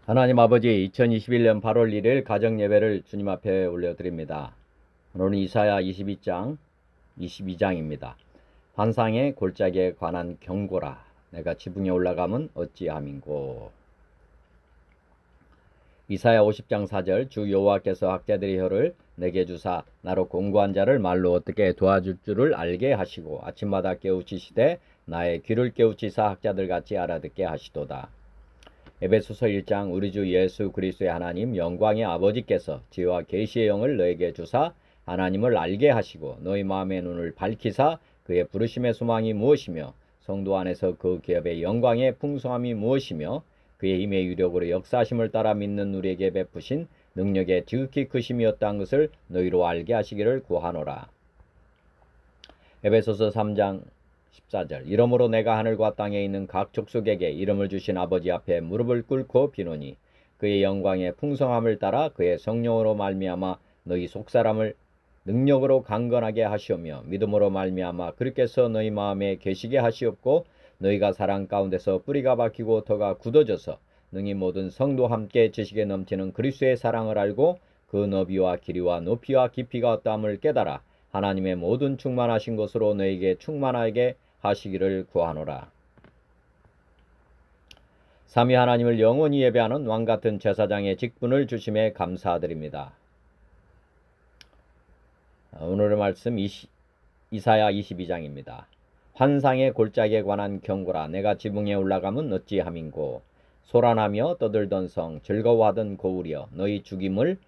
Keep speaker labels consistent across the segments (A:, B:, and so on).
A: 하나님 아버지, 2021년 8월 1일 가정예배를 주님 앞에 올려드립니다. 오늘은 이사야 22장입니다. 환상의 골짜기에 관한 경고라. 내가 지붕에 올라가면 어찌함인고. 이사야 50장 4절. 주 여호와께서 학자들의 혀를 내게 주사 나로 공고한 자를 말로 어떻게 도와줄 줄을 알게 하시고 아침마다 깨우치시되 나의 귀를 깨우치사 학자들같이 알아듣게 하시도다. 에베소서 1장. 우리 주 예수 그리스도의 하나님 영광의 아버지께서 지혜와 계시의 영을 너에게 주사 하나님을 알게 하시고 너희 마음의 눈을 밝히사 그의 부르심의 소망이 무엇이며 성도 안에서 그 기업의 영광의 풍성함이 무엇이며 그의 힘의 유력으로 역사하심을 따라 믿는 우리에게 베푸신 능력의 지극히 크심이었다는 것을 너희로 알게 하시기를 구하노라. 에베소서 3장 14절. 이러므로 내가 하늘과 땅에 있는 각 족속에게 이름을 주신 아버지 앞에 무릎을 꿇고 비노니 그의 영광의 풍성함을 따라 그의 성령으로 말미암아 너희 속사람을 능력으로 강건하게 하시오며 믿음으로 말미암아 그리께서 너희 마음에 계시게 하시옵고 너희가 사랑 가운데서 뿌리가 박히고 터가 굳어져서 능히 모든 성도 함께 지식에 넘치는 그리스도의 사랑을 알고 그 너비와 길이와 높이와 깊이가 어떠함을 깨달아 하나님의 모든 충만하신 것으로 너에게 충만하게 하시기를 구하노라. 삼위 하나님을 영원히 예배하는 왕같은 제사장의 직분을 주심에 감사드립니다. 오늘의 말씀 이사야 22장입니다. 환상의 골짜기에 관한 경고라. 내가 지붕에 올라가면 어찌함인고. 소란하며 떠들던 성 즐거워하던 고울이여 너희 죽임을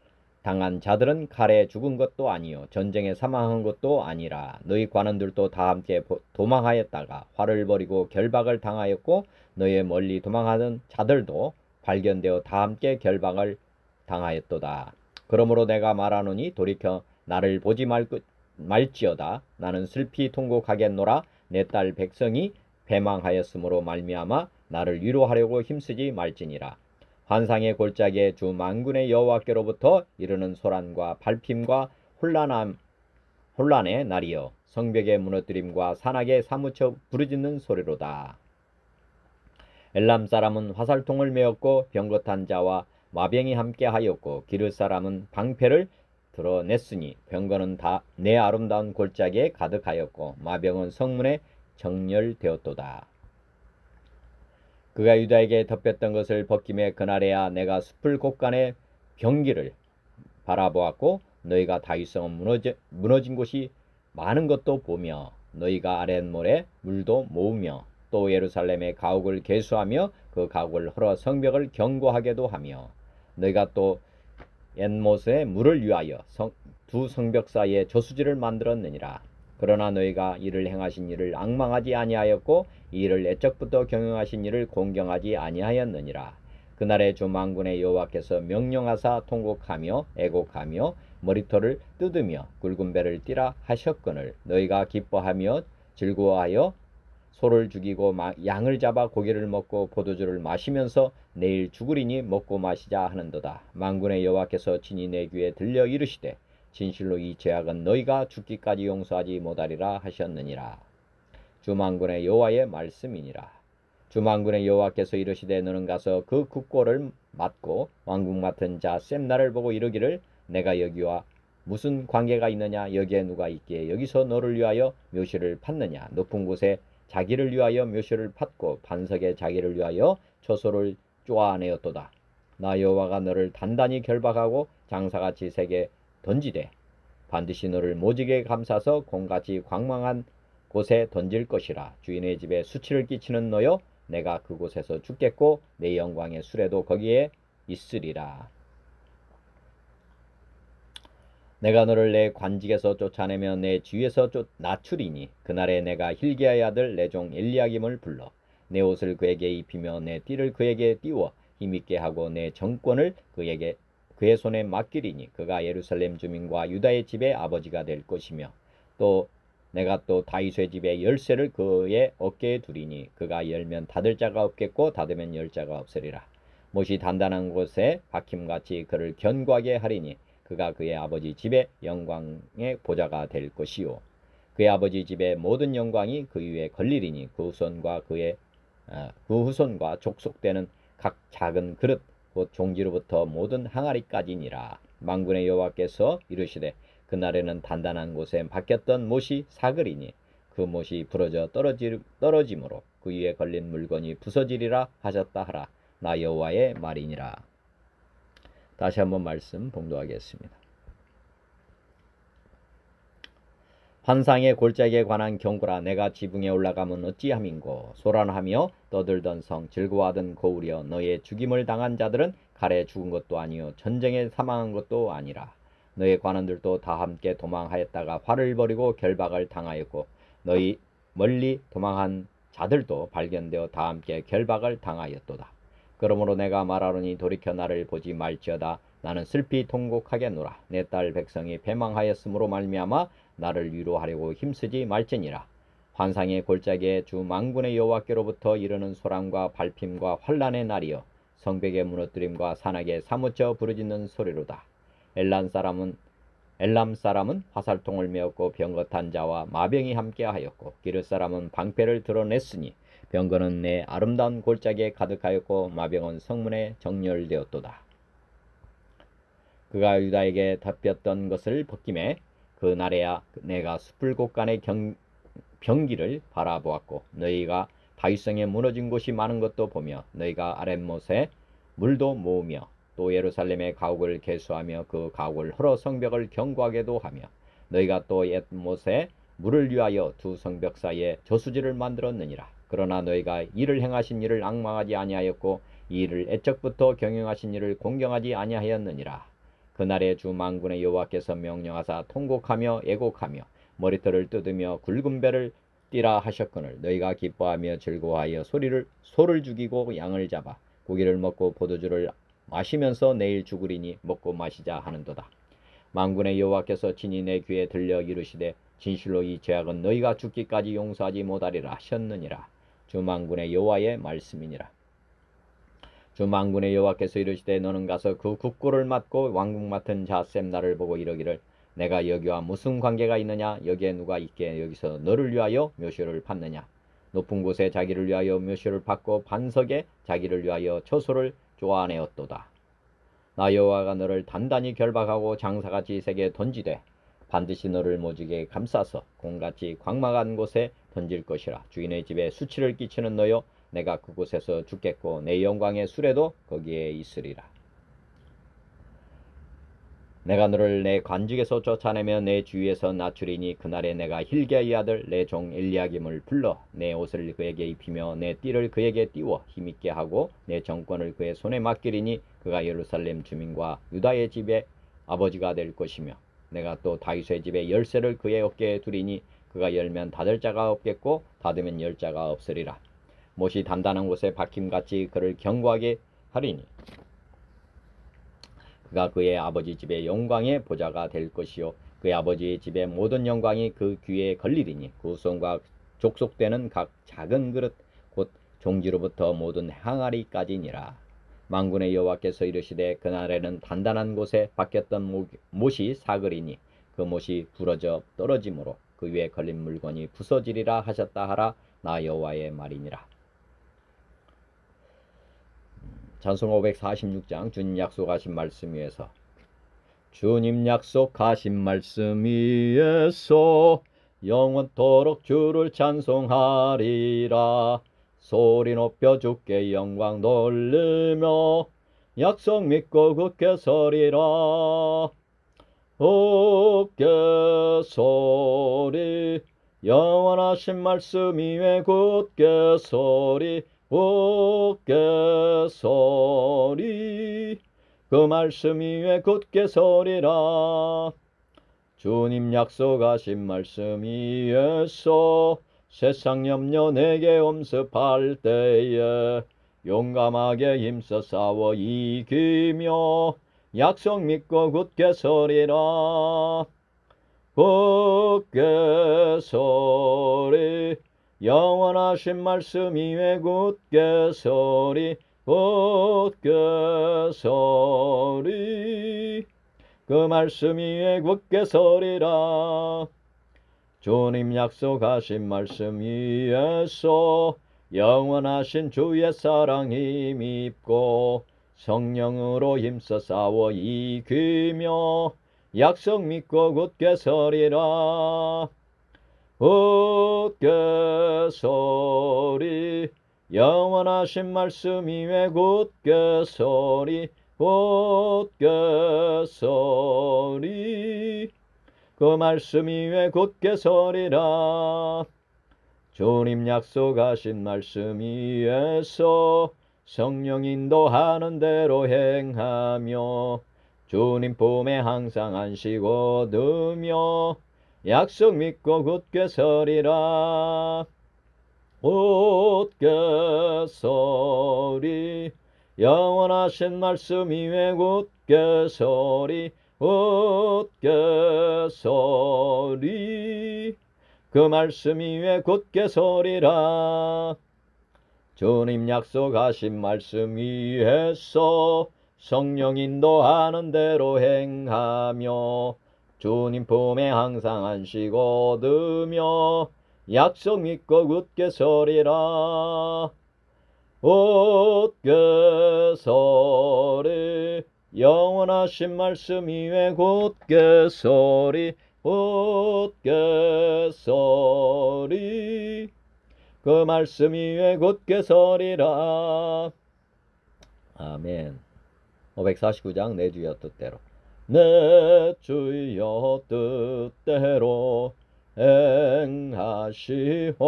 A: 당한 자들은 칼에 죽은 것도 아니요 전쟁에 사망한 것도 아니라 너희 관원들도 다 함께 도망하였다가 화를 벌이고 결박을 당하였고 너희의 멀리 도망하던 자들도 발견되어 다 함께 결박을 당하였도다. 그러므로 내가 말하노니 돌이켜 나를 보지 말지어다. 나는 슬피 통곡하겠노라. 내 딸 백성이 패망하였으므로 말미암아 나를 위로하려고 힘쓰지 말지니라. 환상의 골짜기에 주 만군의 여호와께로부터 이르는 소란과 발핌과 혼란의 날이여 성벽의 무너뜨림과 산악에 사무쳐 부르짖는 소리로다. 엘람 사람은 화살통을 메었고 병거탄 자와 마병이 함께하였고 기르 사람은 방패를 드러냈으니 병거는 다 내 아름다운 골짜기에 가득하였고 마병은 성문에 정렬되었도다. 그가 유다에게 덮였던 것을 벗김에 그날에야 내가 숲을 곳간의 병기를 바라보았고 너희가 다윗성은 무너진 곳이 많은 것도 보며 너희가 아랫모래 물도 모으며 또 예루살렘의 가옥을 개수하며 그 가옥을 헐어 성벽을 견고하게도 하며 너희가 또 엔못의 물을 위하여 두 성벽 사이에 저수지를 만들었느니라. 그러나 너희가 이를 행하신 일을 앙망하지 아니하였고 이 일을 애적부터 경영하신 일을 공경하지 아니하였느니라. 그날에 주 만군의 여호와께서 명령하사 통곡하며 애곡하며 머리털을 뜯으며 굵은 배를 띠라 하셨거늘 너희가 기뻐하며 즐거워하여 소를 죽이고 양을 잡아 고기를 먹고 포도주를 마시면서 내일 죽으리니 먹고 마시자 하는도다. 만군의 여호와께서 친히 내 귀에 들려 이르시되 진실로 이 죄악은 너희가 죽기까지 용서하지 못하리라 하셨느니라. 주 만군의 여호와의 말씀이니라. 주 만군의 여호와께서 이르시되 너는 가서 그 국고를 맞고 왕국 맡은 자 셈나를 보고 이르기를 내가 여기와 무슨 관계가 있느냐. 여기에 누가 있기에 여기서 너를 위하여 묘실을 팠느냐. 높은 곳에 자기를 위하여 묘실을 팠고 반석에 자기를 위하여 처소를 쪼아내었도다. 나 여호와가 너를 단단히 결박하고 장사같이 세게 던지되 반드시 너를 모지게 감싸서 공같이 광망한 곳에 던질 것이라. 주인의 집에 수치를 끼치는 너여 내가 그곳에서 죽겠고 내 영광의 수레도 거기에 있으리라. 내가 너를 내 관직에서 쫓아내며 내 지위에서 낮추리니 그날에 내가 hil기야의 아들 내 종 엘리야김을 불러 내 옷을 그에게 입히며 내 띠를 그에게 띄워 힘있게 하고 내 정권을 그의 손에 맡기리니 그가 예루살렘 주민과 유다의 집의 아버지가 될 것이며 또 내가 또 다윗의 집의 열쇠를 그의 어깨에 두리니 그가 열면 닫을 자가 없겠고 닫으면 열 자가 없으리라. 못이 단단한 곳에 박힘같이 그를 견고하게 하리니 그가 그의 아버지 집의 영광의 보좌가 될 것이요 그의 아버지 집의 모든 영광이 그 위에 걸리리니 그 후손과 족속되는 각 작은 그릇 곧 종지로부터 모든 항아리까지니라. 만군의 여호와께서 이르시되 그날에는 단단한 곳에 박혔던 못이 사그리니 그 못이 부러져 떨어짐으로 그 위에 걸린 물건이 부서지리라 하셨다 하라. 나 여호와의 말이니라. 다시 한번 말씀 봉독하겠습니다. 환상의 골짜기에 관한 경고라. 내가 지붕에 올라가면 어찌함인고. 소란하며 떠들던 성, 즐거워하던 거울이여. 너의 죽임을 당한 자들은 칼에 죽은 것도 아니요 전쟁에 사망한 것도 아니라. 너의 관원들도 다 함께 도망하였다가 화를 벌이고 결박을 당하였고, 너희 멀리 도망한 자들도 발견되어 다 함께 결박을 당하였도다. 그러므로 내가 말하노니 돌이켜 나를 보지 말지어다. 나는 슬피 통곡하겠노라. 내 딸 백성이 패망하였으므로 말미암아 나를 위로하려고 힘쓰지 말지니라. 환상의 골짜기에 주 만군의 여호와께로부터 이르는 소란과 발핌과 환란의 날이여. 성벽의 무너뜨림과 산악에 사무쳐 부르짖는 소리로다. 엘람 사람은 화살통을 메었고 병거탄 자와 마병이 함께하였고, 기르 사람은 방패를 드러냈으니 병거는 내 아름다운 골짜기에 가득하였고 마병은 성문에 정렬되었도다. 그가 유다에게 덮였던 것을 벗김에 그 날에야 내가 숲을 곳간의 병기를 바라보았고, 너희가 다윗성에 무너진 곳이 많은 것도 보며, 너희가 아랫못에 물도 모으며 또 예루살렘의 가옥을 개수하며 그 가옥을 헐어 성벽을 견고하게도 하며, 너희가 또 옛못에 물을 위하여 두 성벽 사이에 저수지를 만들었느니라. 그러나 너희가 이를 행하신 이를 앙망하지 아니하였고 이 일을 애적부터 경영하신 이를 공경하지 아니하였느니라. 그날에 주 만군의 여호와께서 명령하사 통곡하며 애곡하며 머리털을 뜯으며 굵은 배를 띠라 하셨거늘, 너희가 기뻐하며 즐거워하여 소를 죽이고 양을 잡아 고기를 먹고 포도주를 마시면서 내일 죽으리니 먹고 마시자 하는도다. 만군의 여호와께서 친히 내 귀에 들려 이르시되 진실로 이 죄악은 너희가 죽기까지 용서하지 못하리라 하셨느니라. 주 만군의 여호와의 말씀이니라. 주 만군의 여호와께서 이르시되 너는 가서 그 국고를 맡고 왕국 맡은 자 셈나를 보고 이르기를, 내가 여기와 무슨 관계가 있느냐? 여기에 누가 있게 여기서 너를 위하여 묘시를 받느냐? 높은 곳에 자기를 위하여 묘시를 받고 반석에 자기를 위하여 처소를 쪼아내었도다. 나 여호와가 너를 단단히 결박하고 장사같이 세게 던지되 반드시 너를 모지게 감싸서 공같이 광막한 곳에 던질 것이라. 주인의 집에 수치를 끼치는 너여, 내가 그곳에서 죽겠고 내 영광의 수레도 거기에 있으리라. 내가 너를 내 관직에서 쫓아내며 내 주위에서 낮추리니 그날에 내가 hilgea의 아들 내 종 엘리야김을 불러 내 옷을 그에게 입히며 내 띠를 그에게 띄워 힘있게 하고 내 정권을 그의 손에 맡기리니 그가 예루살렘 주민과 유다의 집의 아버지가 될 것이며, 내가 또 다윗의 집의 열쇠를 그의 어깨에 두리니 그가 열면 닫을 자가 없겠고 닫으면 열 자가 없으리라. 못이 단단한 곳에 박힘같이 그를 견고하게 하리니 그가 그의 아버지 집의 영광의 보좌가 될 것이요 그의 아버지의 집의 모든 영광이 그 귀에 걸리리니 그 후손과 족속되는 각 작은 그릇 곧 종지로부터 모든 항아리까지니라. 만군의 여호와께서 이르시되 그날에는 단단한 곳에 박혔던 못이 사그리니 그 못이 부러져 떨어짐으로 그 위에 걸린 물건이 부서지리라 하셨다 하라. 나 여호와의 말이니라. 찬송 546장 주님 약속하신 말씀 위에서. 주님 약속하신 말씀 위에서 영원토록 주를 찬송하리라. 소리 높여 주께 영광 돌리며 약속 믿고 굳게 서리라. 굳게 서리 영원하신 말씀 위에 굳게 서리. 굳게 서리 그 말씀 위에 굳게 서리라. 주님 약속하신 말씀 위에서 세상 염려 내게 엄습할 때에 용감하게 힘써 싸워 이기며 약속 믿고 굳게 서리라. 굳게 서리 영원하신 말씀 위에 굳게 서리. 굳게 서리 그 말씀 위에 굳게 서리라. 주님 약속하신 말씀 위에서 영원하신 주의 사랑 힘입고 성령으로 힘써 싸워 이기며 약속 믿고 굳게 서리라. 굳게 서리 영원하신 말씀 위에 굳게 서리 굳게 서리 그 말씀 위에 굳게 서리라. 주님 약속하신 말씀 위에서 성령 인도하는 대로 행하며 주님 품에 항상 안식 얻으며 약속 믿고 굳게 서리라. 굳게 서리 영원하신 말씀 위에 굳게 서리 굳게 서리 그 말씀 위에 굳게 서리라. 주님 약속하신 말씀 위에서 성령 인도하는 대로 행하며 주님 품에 항상 안식 얻으며 약속 믿고 굳게 서리라. 굳게 서리 영원하신 말씀 위에 굳게 서리 굳게 서리 그 말씀 위에 굳게 서리라. 아멘. 549장 내 주여 뜻대로. 내 주여 뜻대로 행하시옵소서.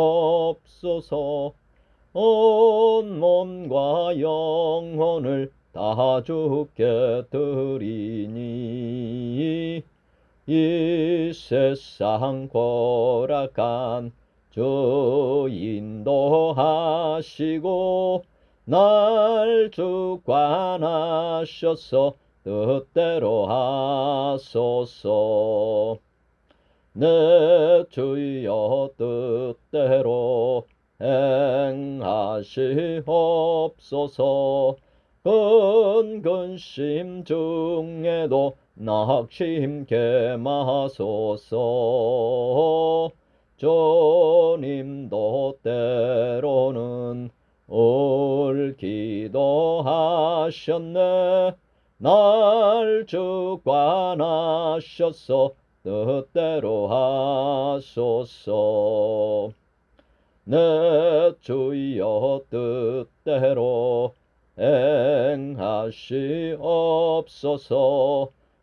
A: 온 몸과 영혼을 다 주께 드리니 이 세상 고락한 주 인도하시고 날 주관하셔서 뜻대로 하소서. 내 주여 뜻대로 행하시옵소서. 근심 중에도 낙심케 마소서. 주님도 때로는 올 기도하셨네. 날 주관하셔서 뜻대로 하소서. 내 주여 뜻대로 행하시옵소서.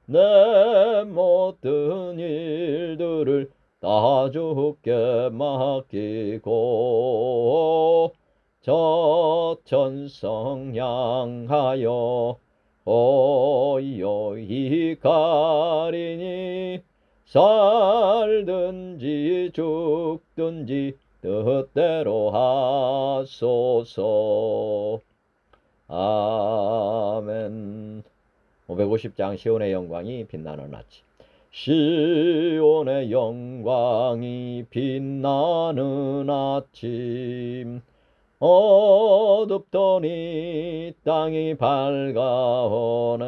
A: 내 모든 일들을 다 주께 맡기고 저 천성 향하여 호요히 가리니 살든지 죽든지 뜻대로 하소서. 아멘. 550장 시온의 영광이 빛나는 아침. 시온의 영광이 빛나는 아침. 어둡더니 땅이 밝아오네.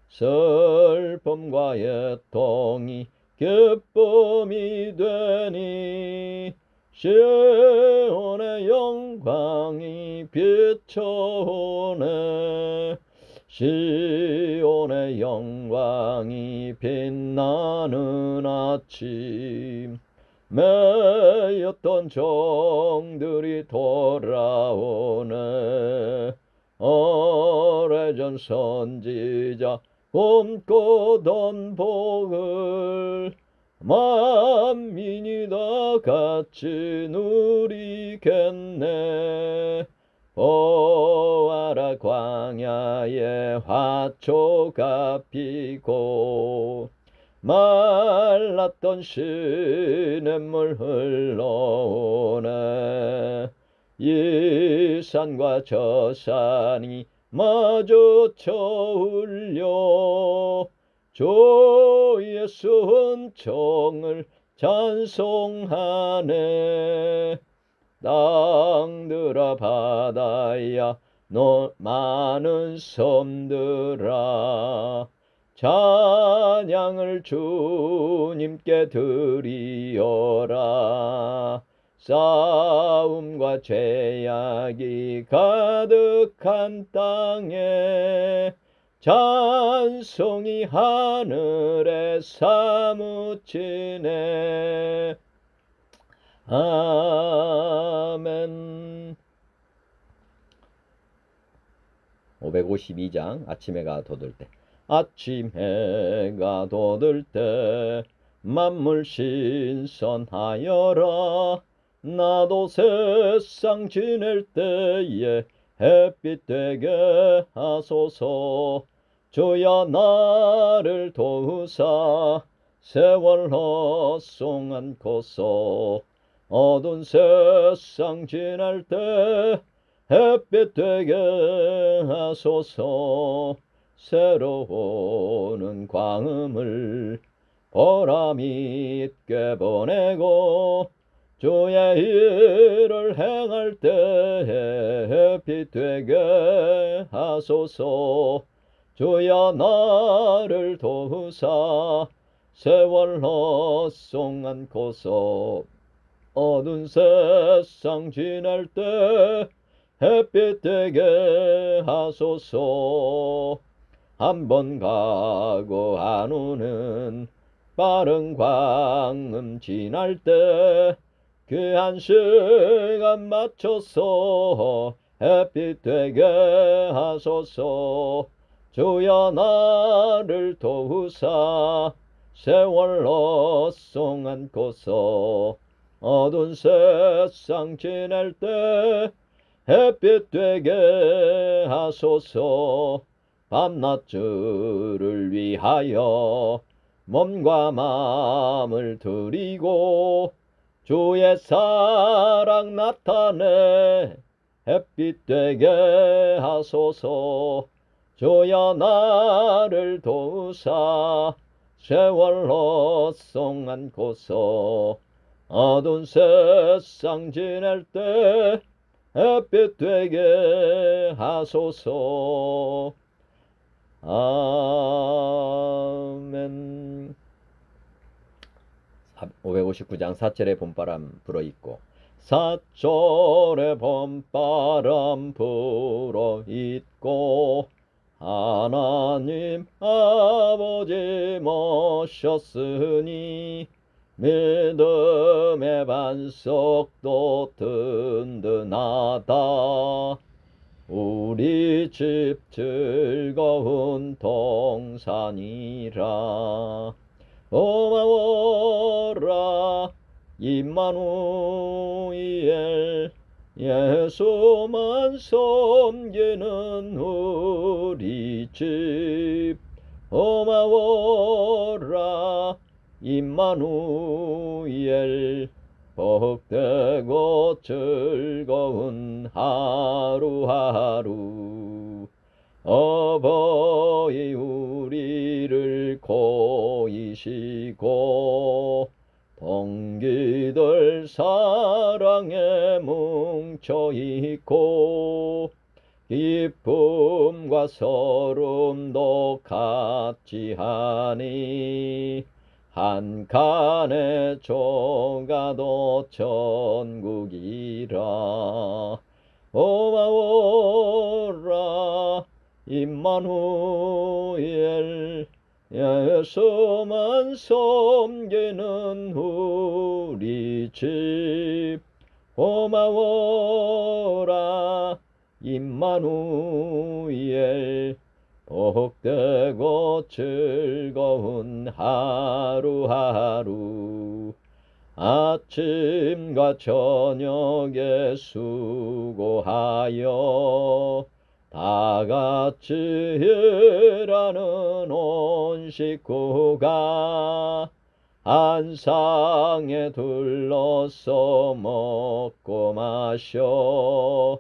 A: 슬픔과 애통이 기쁨이 되니 시온의 영광이 비춰오네. 시온의 영광이 빛나는 아침. 매였던 종들이 돌아오네. 오래전 선지자 꿈꾸던 복을 만민이 다 같이 누리겠네. 보아라 광야에 화초가 피고 말랐던 시냇물 흘러오네. 이 산과 저 산이 마주쳐 울려 주 예수 은총을 찬송하네. 땅들아 바다야 많은 섬들아 찬양을 주님께 드리어라. 싸움과 죄악이 가득한 땅에 찬송이 하늘에 사무치네. 아멘. 552장 아침 해가 돋을 때. 아침 해가 돋을 때 만물 신선하여라. 나도 세상 지낼 때에 햇빛 되게 하소서. 주여 나를 도우사 세월 헛송 않고서 어두운 세상 지낼 때 햇빛 되게 하소서. 새로우는 광음을 보람 있게 보내고 주의 일을 행할 때 햇빛 되게 하소서. 주여 나를 도우사 세월 헛송 않고서 어두운 세상 지낼 때 햇빛 되게 하소서. 한 번 가고 안 오는 빠른 광음 지날 때 그 한 시간 맞춰서 햇빛 되게 하소서. 주여 나를 도우사 세월 헛송 않고서 어두운 세상 지낼 때 햇빛 되게 하소서. 밤낮 주를 위하여 몸과 마음을 드리고 주의 사랑 나타내 햇빛 되게 하소서. 주여 나를 도우사 세월 헛송 않고서 어두운 세상 지낼 때 햇빛 되게 하소서. 아멘. 559장 사절의 봄바람 불어있고. 사절의 봄바람 불어있고 하나님 아버지 모셨으니 믿음의 반석도 든든하다. 우리 집 즐거운 동산이라. 고마워라 임마누엘. 예수만 섬기는 우리 집. 고마워라 임마누엘. 복되고 즐거운 하루하루. 어버이 우리를 고이시고 동기들 사랑에 뭉쳐있고 기쁨과 서름도 같이 하니 한 칸에 조가도 천국이라. 고마워라 임마누엘. 예수만 섬기는 우리 집. 고마워라 임마누엘. 복되고 즐거운 하루하루. 아침과 저녁에 수고하여 다같이 일하는 온 식구가 한 상에 둘러서 먹고 마셔.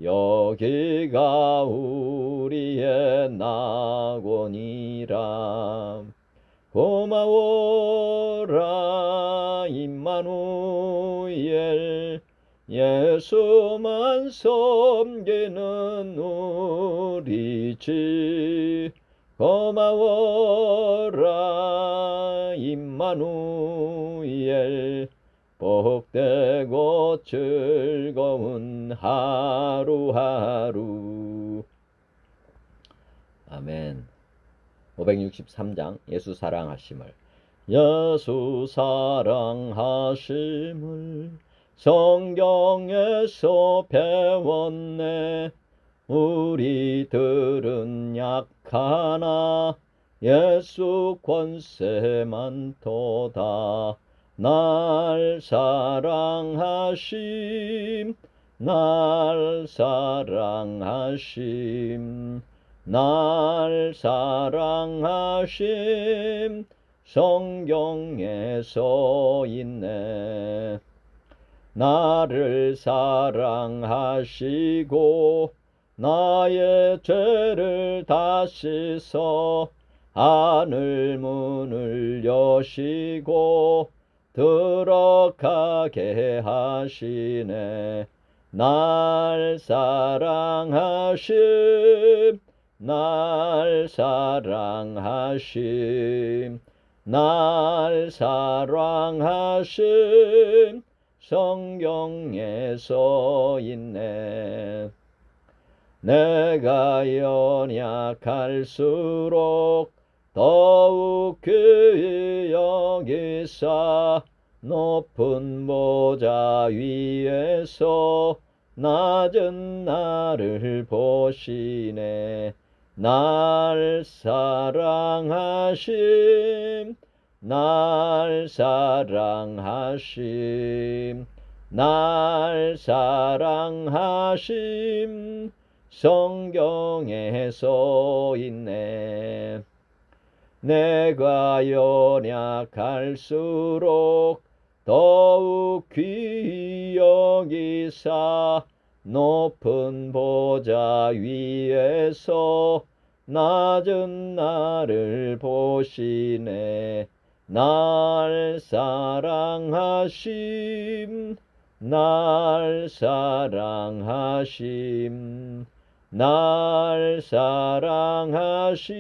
A: 여기가 우리의 낙원이라. 고마워라 임마누엘. 예수만 섬기는 우리 집. 고마워라 임마누엘. 복되고 즐거운 하루하루. 아멘. 563장 예수 사랑하심을. 예수 사랑하심을 성경에서 배웠네. 우리들은 약하나 예수 권세 많도다. 날 사랑하심, 날 사랑하심, 날 사랑하심, 성경에 써 있네. 나를 사랑하시고 나의 죄를 다 씻어 하늘 문을 여시고 들어가게 하시네. 날 사랑하심, 날 사랑하심, 날 사랑하심, 성경에 써 있네. 내가 연약할수록 더욱 귀히 여기사 높은 보좌 위에서 낮은 나를 보시네. 날 사랑하심, 날 사랑하심, 날 사랑하심, 성경에 써 있네. 내가 연약할수록 더욱 귀히 여기사 높은 보좌 위에서 낮은 나를 보시네. 날 사랑하심, 날 사랑하심, 날 사랑하심,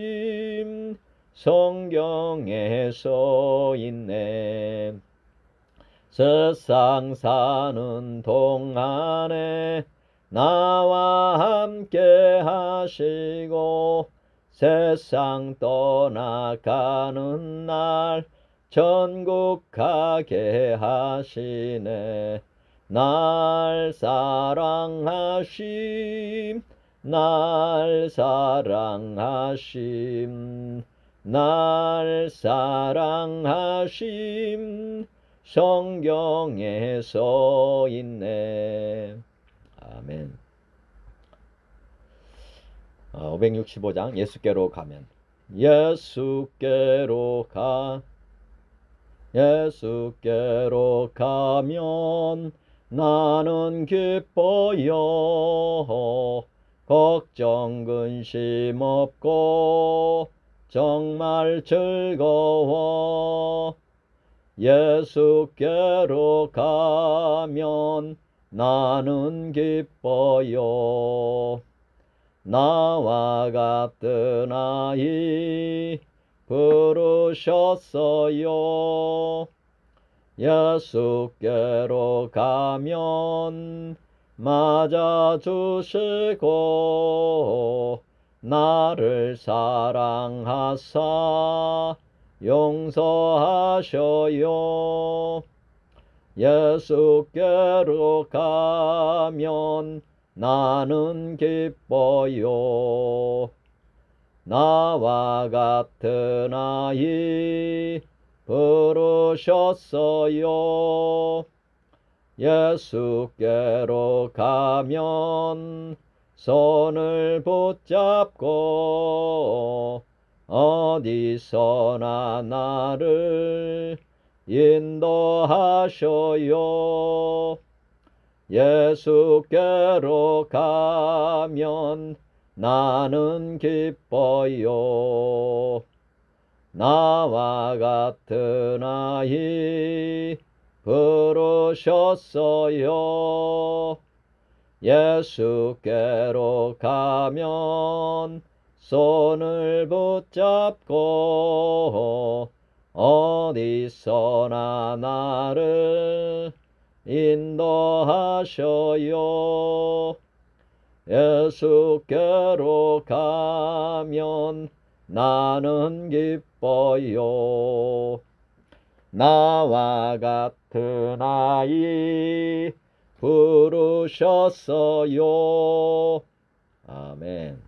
A: 성경에 써 있네. 세상 사는 동안에 나와 함께 하시고 세상 떠나가는 날 천국 가게 하시네. 날 사랑하심, 날 사랑하심, 날 사랑하심, 성경에 써 있네. 아멘. 565장 예수께로 가면. 예수께로 가면 나는 기뻐요. 걱정 근심 없고 정말 즐거워. 예수께로 가면 나는 기뻐요. 나와 같은 아이 부르셨어요. 예수께로 가면 맞아주시고 나를 사랑하사 용서하셔요. 예수께로 가면 나는 기뻐요. 나와 같은 아이 부르셨어요. 예수께로 가면 손을 붙잡고 어디서나 나를 인도하셔요. 예수께로 가면 나는 기뻐요. 나와 같은 아이 부르셨어요. 예수께로 가면 손을 붙잡고 어디서나 나를 인도하셔요. 예수께로 가면 나는 기뻐요. 나와 같은 아이 부르셨어요. 아멘.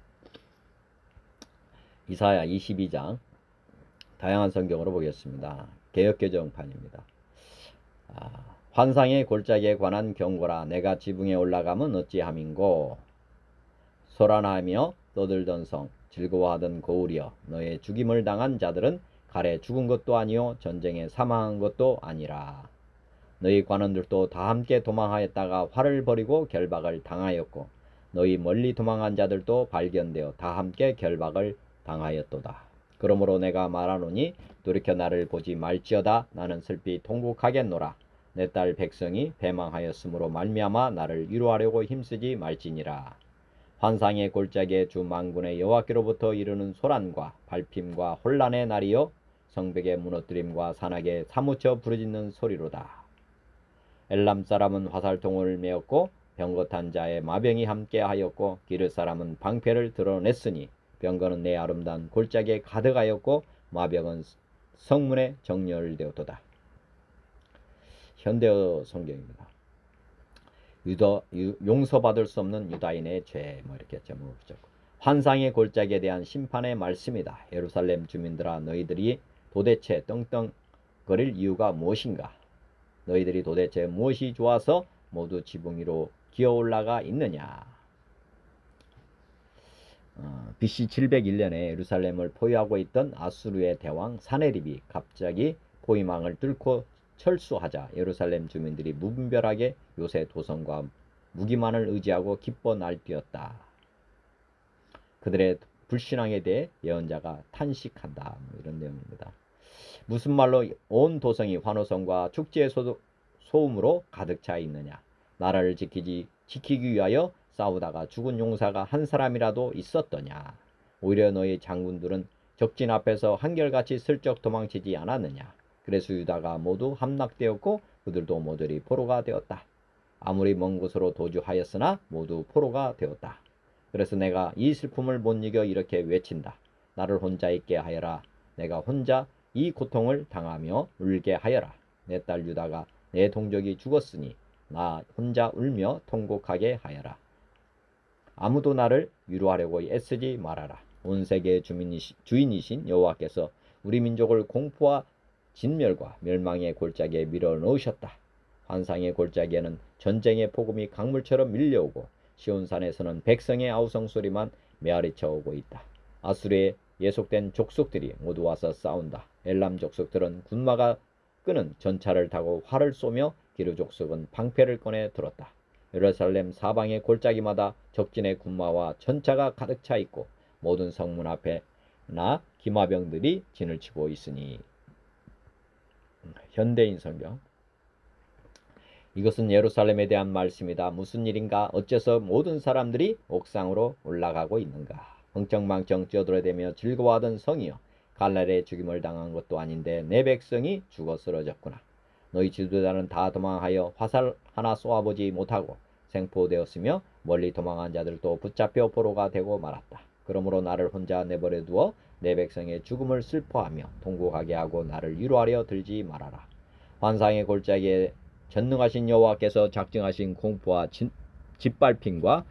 A: 이사야 22장 다양한 성경으로 보겠습니다. 개역개정판입니다. 환상의 골짜기에 관한 경고라. 내가 지붕에 올라가면 어찌함인고. 소란하며 떠들던 성, 즐거워하던 고울이여, 너의 죽임을 당한 자들은 칼에 죽은 것도 아니요 전쟁에 사망한 것도 아니라. 너희 관원들도 다 함께 도망하였다가 활을 버리고 결박을 당하였고, 너희 멀리 도망한 자들도 발견되어 다 함께 결박을 당하였도다. 그러므로 내가 말하노니 돌이켜 나를 보지 말지어다. 나는 슬피 통곡하겠노라. 내 딸 백성이 패망하였으므로 말미암아 나를 위로하려고 힘쓰지 말지니라. 환상의 골짜기에 주 만군의 여호와께로부터 이르는 소란과 발핌과 혼란의 날이요 성벽의 무너뜨림과 산악에 사무쳐 부르짖는 소리로다. 엘람 사람은 화살통을 메었고 병거탄 자의 마병이 함께하였고 기르 사람은 방패를 드러냈으니 병거는 내 아름다운 골짜기에 가득하였고 마병은 성문에 정렬되었도다. 현대어 성경입니다. 용서받을 수 없는 유다인의 죄, 이렇게 제목을 붙였고, 환상의 골짜기에 대한 심판의 말씀이다. 예루살렘 주민들아, 너희들이 도대체 떵떵거릴 이유가 무엇인가? 너희들이 도대체 무엇이 좋아서 모두 지붕 위로 기어 올라가 있느냐? BC 701년에 예루살렘을 포위하고 있던 아수르의 대왕 사네립이 갑자기 포위망을 뚫고 철수하자 예루살렘 주민들이 무분별하게 요새 도성과 무기만을 의지하고 기뻐 날뛰었다. 그들의 불신앙에 대해 예언자가 탄식한다. 이런 내용입니다. 무슨 말로 온 도성이 환호성과 축제의 소음으로 가득 차 있느냐? 나라를 지키기 위하여 싸우다가 죽은 용사가 한 사람이라도 있었더냐? 오히려 너희 장군들은 적진 앞에서 한결같이 슬쩍 도망치지 않았느냐? 그래서 유다가 모두 함락되었고 그들도 모조리 포로가 되었다. 아무리 먼 곳으로 도주하였으나 모두 포로가 되었다. 그래서 내가 이 슬픔을 못 이겨 이렇게 외친다. 나를 혼자 있게 하여라. 내가 혼자 이 고통을 당하며 울게 하여라. 내 딸 유다가 내 동족이 죽었으니 나 혼자 울며 통곡하게 하여라. 아무도 나를 위로하려고 애쓰지 말아라. 온 세계의 주인이신 여호와께서 우리 민족을 공포와 진멸과 멸망의 골짜기에 밀어넣으셨다. 환상의 골짜기에는 전쟁의 폭음이 강물처럼 밀려오고 시온산에서는 백성의 아우성 소리만 메아리쳐 오고 있다. 아수르에 예속된 족속들이 모두 와서 싸운다. 엘람 족속들은 군마가 끄는 전차를 타고 활을 쏘며 기르 족속은 방패를 꺼내 들었다. 예루살렘 사방의 골짜기마다 적진의 군마와 전차가 가득 차 있고 모든 성문 앞에나 기마병들이 진을 치고 있으니. 현대인 성경. 이것은 예루살렘에 대한 말씀이다. 무슨 일인가? 어째서 모든 사람들이 옥상으로 올라가고 있는가? 흥청망청 뛰어들어대며 즐거워하던 성이여, 갈날에 죽임을 당한 것도 아닌데 내 백성이 죽어 쓰러졌구나. 너희 지도자는 다 도망하여 화살 하나 쏘아보지 못하고 생포되었으며 멀리 도망한 자들도 붙잡혀 포로가 되고 말았다. 그러므로 나를 혼자 내버려 두어 내 백성의 죽음을 슬퍼하며 통곡하게 하고 나를 위로하려 들지 말아라. 환상의 골짜기에 전능하신 여호와께서 작정하신 공포와 짓밟힘과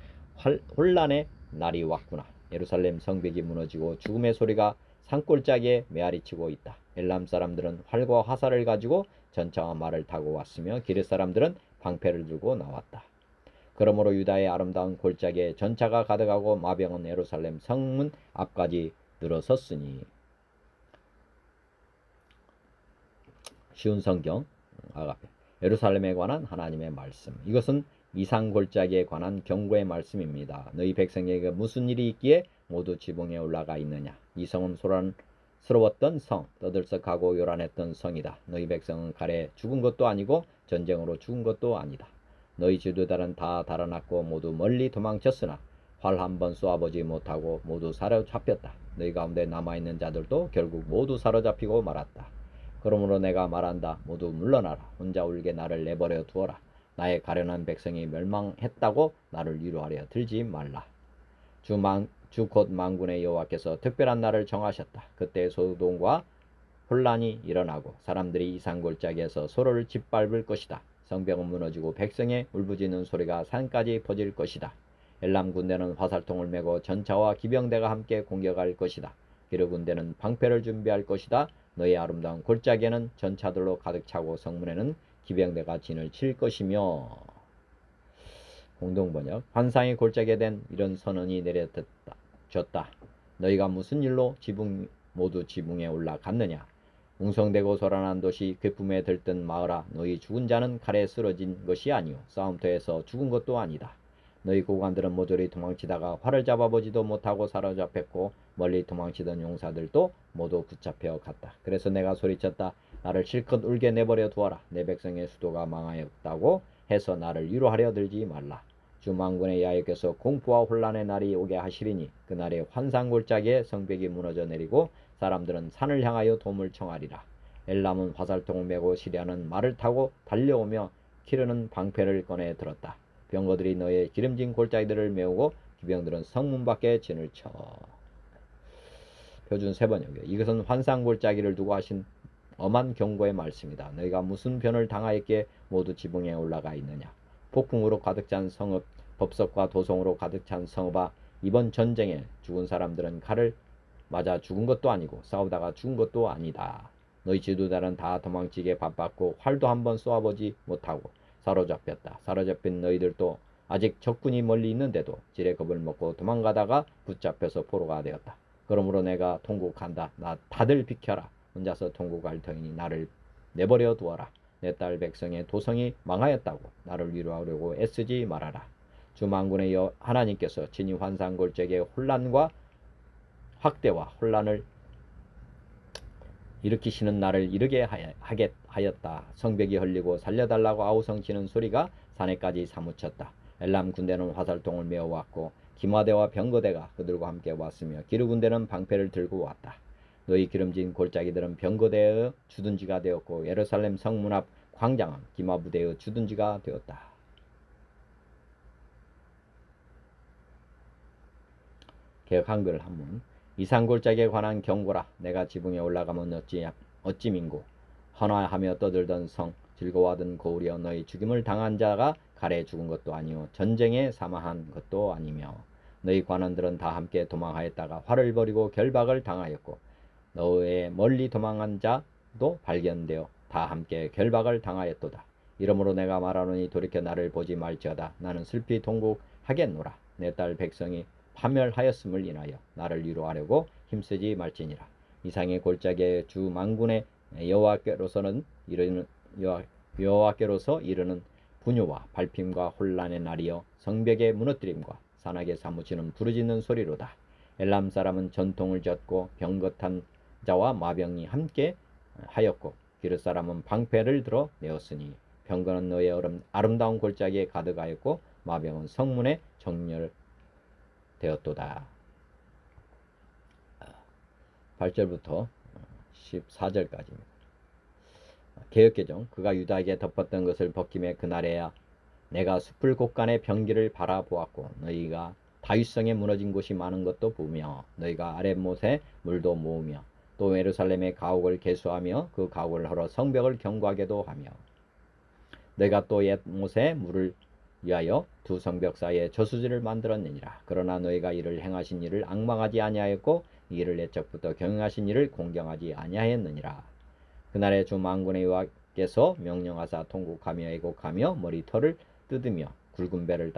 A: 혼란의 날이 왔구나. 예루살렘 성벽이 무너지고 죽음의 소리가 산골짜기에 메아리치고 있다. 엘람 사람들은 활과 화살을 가지고 전차와 말을 타고 왔으며 기르 사람들은 방패를 들고 나왔다. 그러므로 유다의 아름다운 골짜기에 전차가 가득하고 마병은 예루살렘 성문 앞까지 늘어섰으니. 쉬운 성경 아가페. 예루살렘에 관한 하나님의 말씀. 이것은 이상 골짜기에 관한 경고의 말씀입니다. 너희 백성에게 무슨 일이 있기에 모두 지붕에 올라가 있느냐? 이 성은 소란스러웠던 성, 떠들썩하고 요란했던 성이다. 너희 백성은 칼에 죽은 것도 아니고 전쟁으로 죽은 것도 아니다. 너희 지도자는 다 달아났고 모두 멀리 도망쳤으나 활 한 번 쏘아보지 못하고 모두 사로잡혔다. 너희 가운데 남아있는 자들도 결국 모두 사로잡히고 말았다. 그러므로 내가 말한다. 모두 물러나라. 혼자 울게 나를 내버려 두어라. 나의 가련한 백성이 멸망했다고 나를 위로하려 들지 말라. 주 곧 만군의 여호와께서 특별한 날을 정하셨다. 그때 소동과 혼란이 일어나고 사람들이 이산골짜기에서 서로를 짓밟을 것이다. 성벽은 무너지고 백성의 울부짖는 소리가 산까지 퍼질 것이다. 엘람 군대는 화살통을 메고 전차와 기병대가 함께 공격할 것이다. 기르 군대는 방패를 준비할 것이다. 너의 아름다운 골짜기에는 전차들로 가득 차고 성문에는 기병대가 진을 칠 것이며. 공동번역. 환상의 골짜기에 된 이런 선언이 내려졌다. 너희가 무슨 일로 모두 지붕에 올라갔느냐. 웅성대고 소란한 도시 괴품에 들뜬 마을아, 너희 죽은 자는 칼에 쓰러진 것이 아니오 싸움터에서 죽은 것도 아니다. 너희 고관들은 모조리 도망치다가 활을 잡아보지도 못하고 사로잡혔고 멀리 도망치던 용사들도 모두 붙잡혀 갔다. 그래서 내가 소리쳤다. 나를 실컷 울게 내버려 두어라. 내 백성의 수도가 망하였다고 해서 나를 위로하려 들지 말라. 주 만군의 여호와께서 공포와 혼란의 날이 오게 하시리니 그날에 환상골짜기에 성벽이 무너져 내리고 사람들은 산을 향하여 도움을 청하리라. 엘람은 화살통을 메고 시리아는 말을 타고 달려오며 키르는 방패를 꺼내 들었다. 병거들이 너의 기름진 골짜기들을 메우고 기병들은 성문 밖에 진을 쳐. 표준 세번역이요. 이것은 환상골짜기를 두고 하신 엄한 경고의 말씀이다. 너희가 무슨 변을 당하였기에 모두 지붕에 올라가 있느냐. 폭풍으로 가득 찬 성읍, 법석과 도성으로 가득 찬 성읍아, 이번 전쟁에 죽은 사람들은 칼을 맞아 죽은 것도 아니고 싸우다가 죽은 것도 아니다. 너희 지도자는 다 도망치게 바빴고 활도 한번 쏘아보지 못하고 사로잡혔다. 사로잡힌 너희들도 아직 적군이 멀리 있는데도 지레 겁을 먹고 도망가다가 붙잡혀서 포로가 되었다. 그러므로 내가 통곡한다. 나 다들 비켜라. 혼자서 통곡할 터이니 나를 내버려 두어라. 내 딸 백성의 도성이 망하였다고 나를 위로하려고 애쓰지 말아라. 주 만군의 하나님께서 친히 환상골짜기의 혼란과 확대와 혼란을 일으키시는 날을 이르게 하였다. 성벽이 흘리고 살려달라고 아우성치는 소리가 산에까지 사무쳤다. 엘람 군대는 화살통을 메어왔고 기마대와 병거대가 그들과 함께 왔으며 기르 군대는 방패를 들고 왔다. 너희 기름진 골짜기들은 병거대의 주둔지가 되었고 예루살렘 성문 앞 광장은 기마부대의 주둔지가 되었다. 개역 한글 한문. 이산골짜기에 관한 경고라. 내가 지붕에 올라가면 어찌 민고 헌화하며 떠들던 성 즐거워하던 고울이여 너희 죽임을 당한 자가 칼에 죽은 것도 아니요 전쟁에 사망한 것도 아니며 너희 관원들은 다 함께 도망하였다가 활을 버리고 결박을 당하였고 너의 멀리 도망한 자도 발견되어 다 함께 결박을 당하였도다. 이러므로 내가 말하노니 돌이켜 나를 보지 말지어다. 나는 슬피 통곡하겠노라. 내 딸 백성이 파멸하였음을 인하여 나를 위로하려고 힘쓰지 말지니라. 이상의 골짜기의 주 만군의 여호와께로서 이르는 분유와 밟힘과 혼란의 날이여 성벽의 무너뜨림과 산악에 사무치는 부르짖는 소리로다. 엘람 사람은 전통을 젓고 병거탄 자와 마병이 함께 하였고 기르 사람은 방패를 들어 내었으니 병거는 너의 아름다운 골짜기에 가득하였고 마병은 성문에 정렬되었도다. 8절부터 14절까지입니다. 개역개정. 그가 유다에게 덮었던 것을 벗김에 그날에야 내가 숲을 곳간의 병기를 바라보았고 너희가 다윗성에 무너진 곳이 많은 것도 보며 너희가 아랫못에 물도 모으며 또 예루살렘의 가옥을 개수하며 그 가옥을 헐어 성벽을 견고하게도 하며 너희가 또 옛못에 물을 위하여 두 성벽 사이에 저수지를 만들었느니라. 그러나 너희가 이를 행하신 일을 앙망하지 아니하였고 이 일을 옛적부터 경영하신 일을 공경하지 아니하였느니라. 그날에 주 만군의 여호와께서 명령하사 통곡하며 애곡하며 머리털을 뜯으며 굵은 배를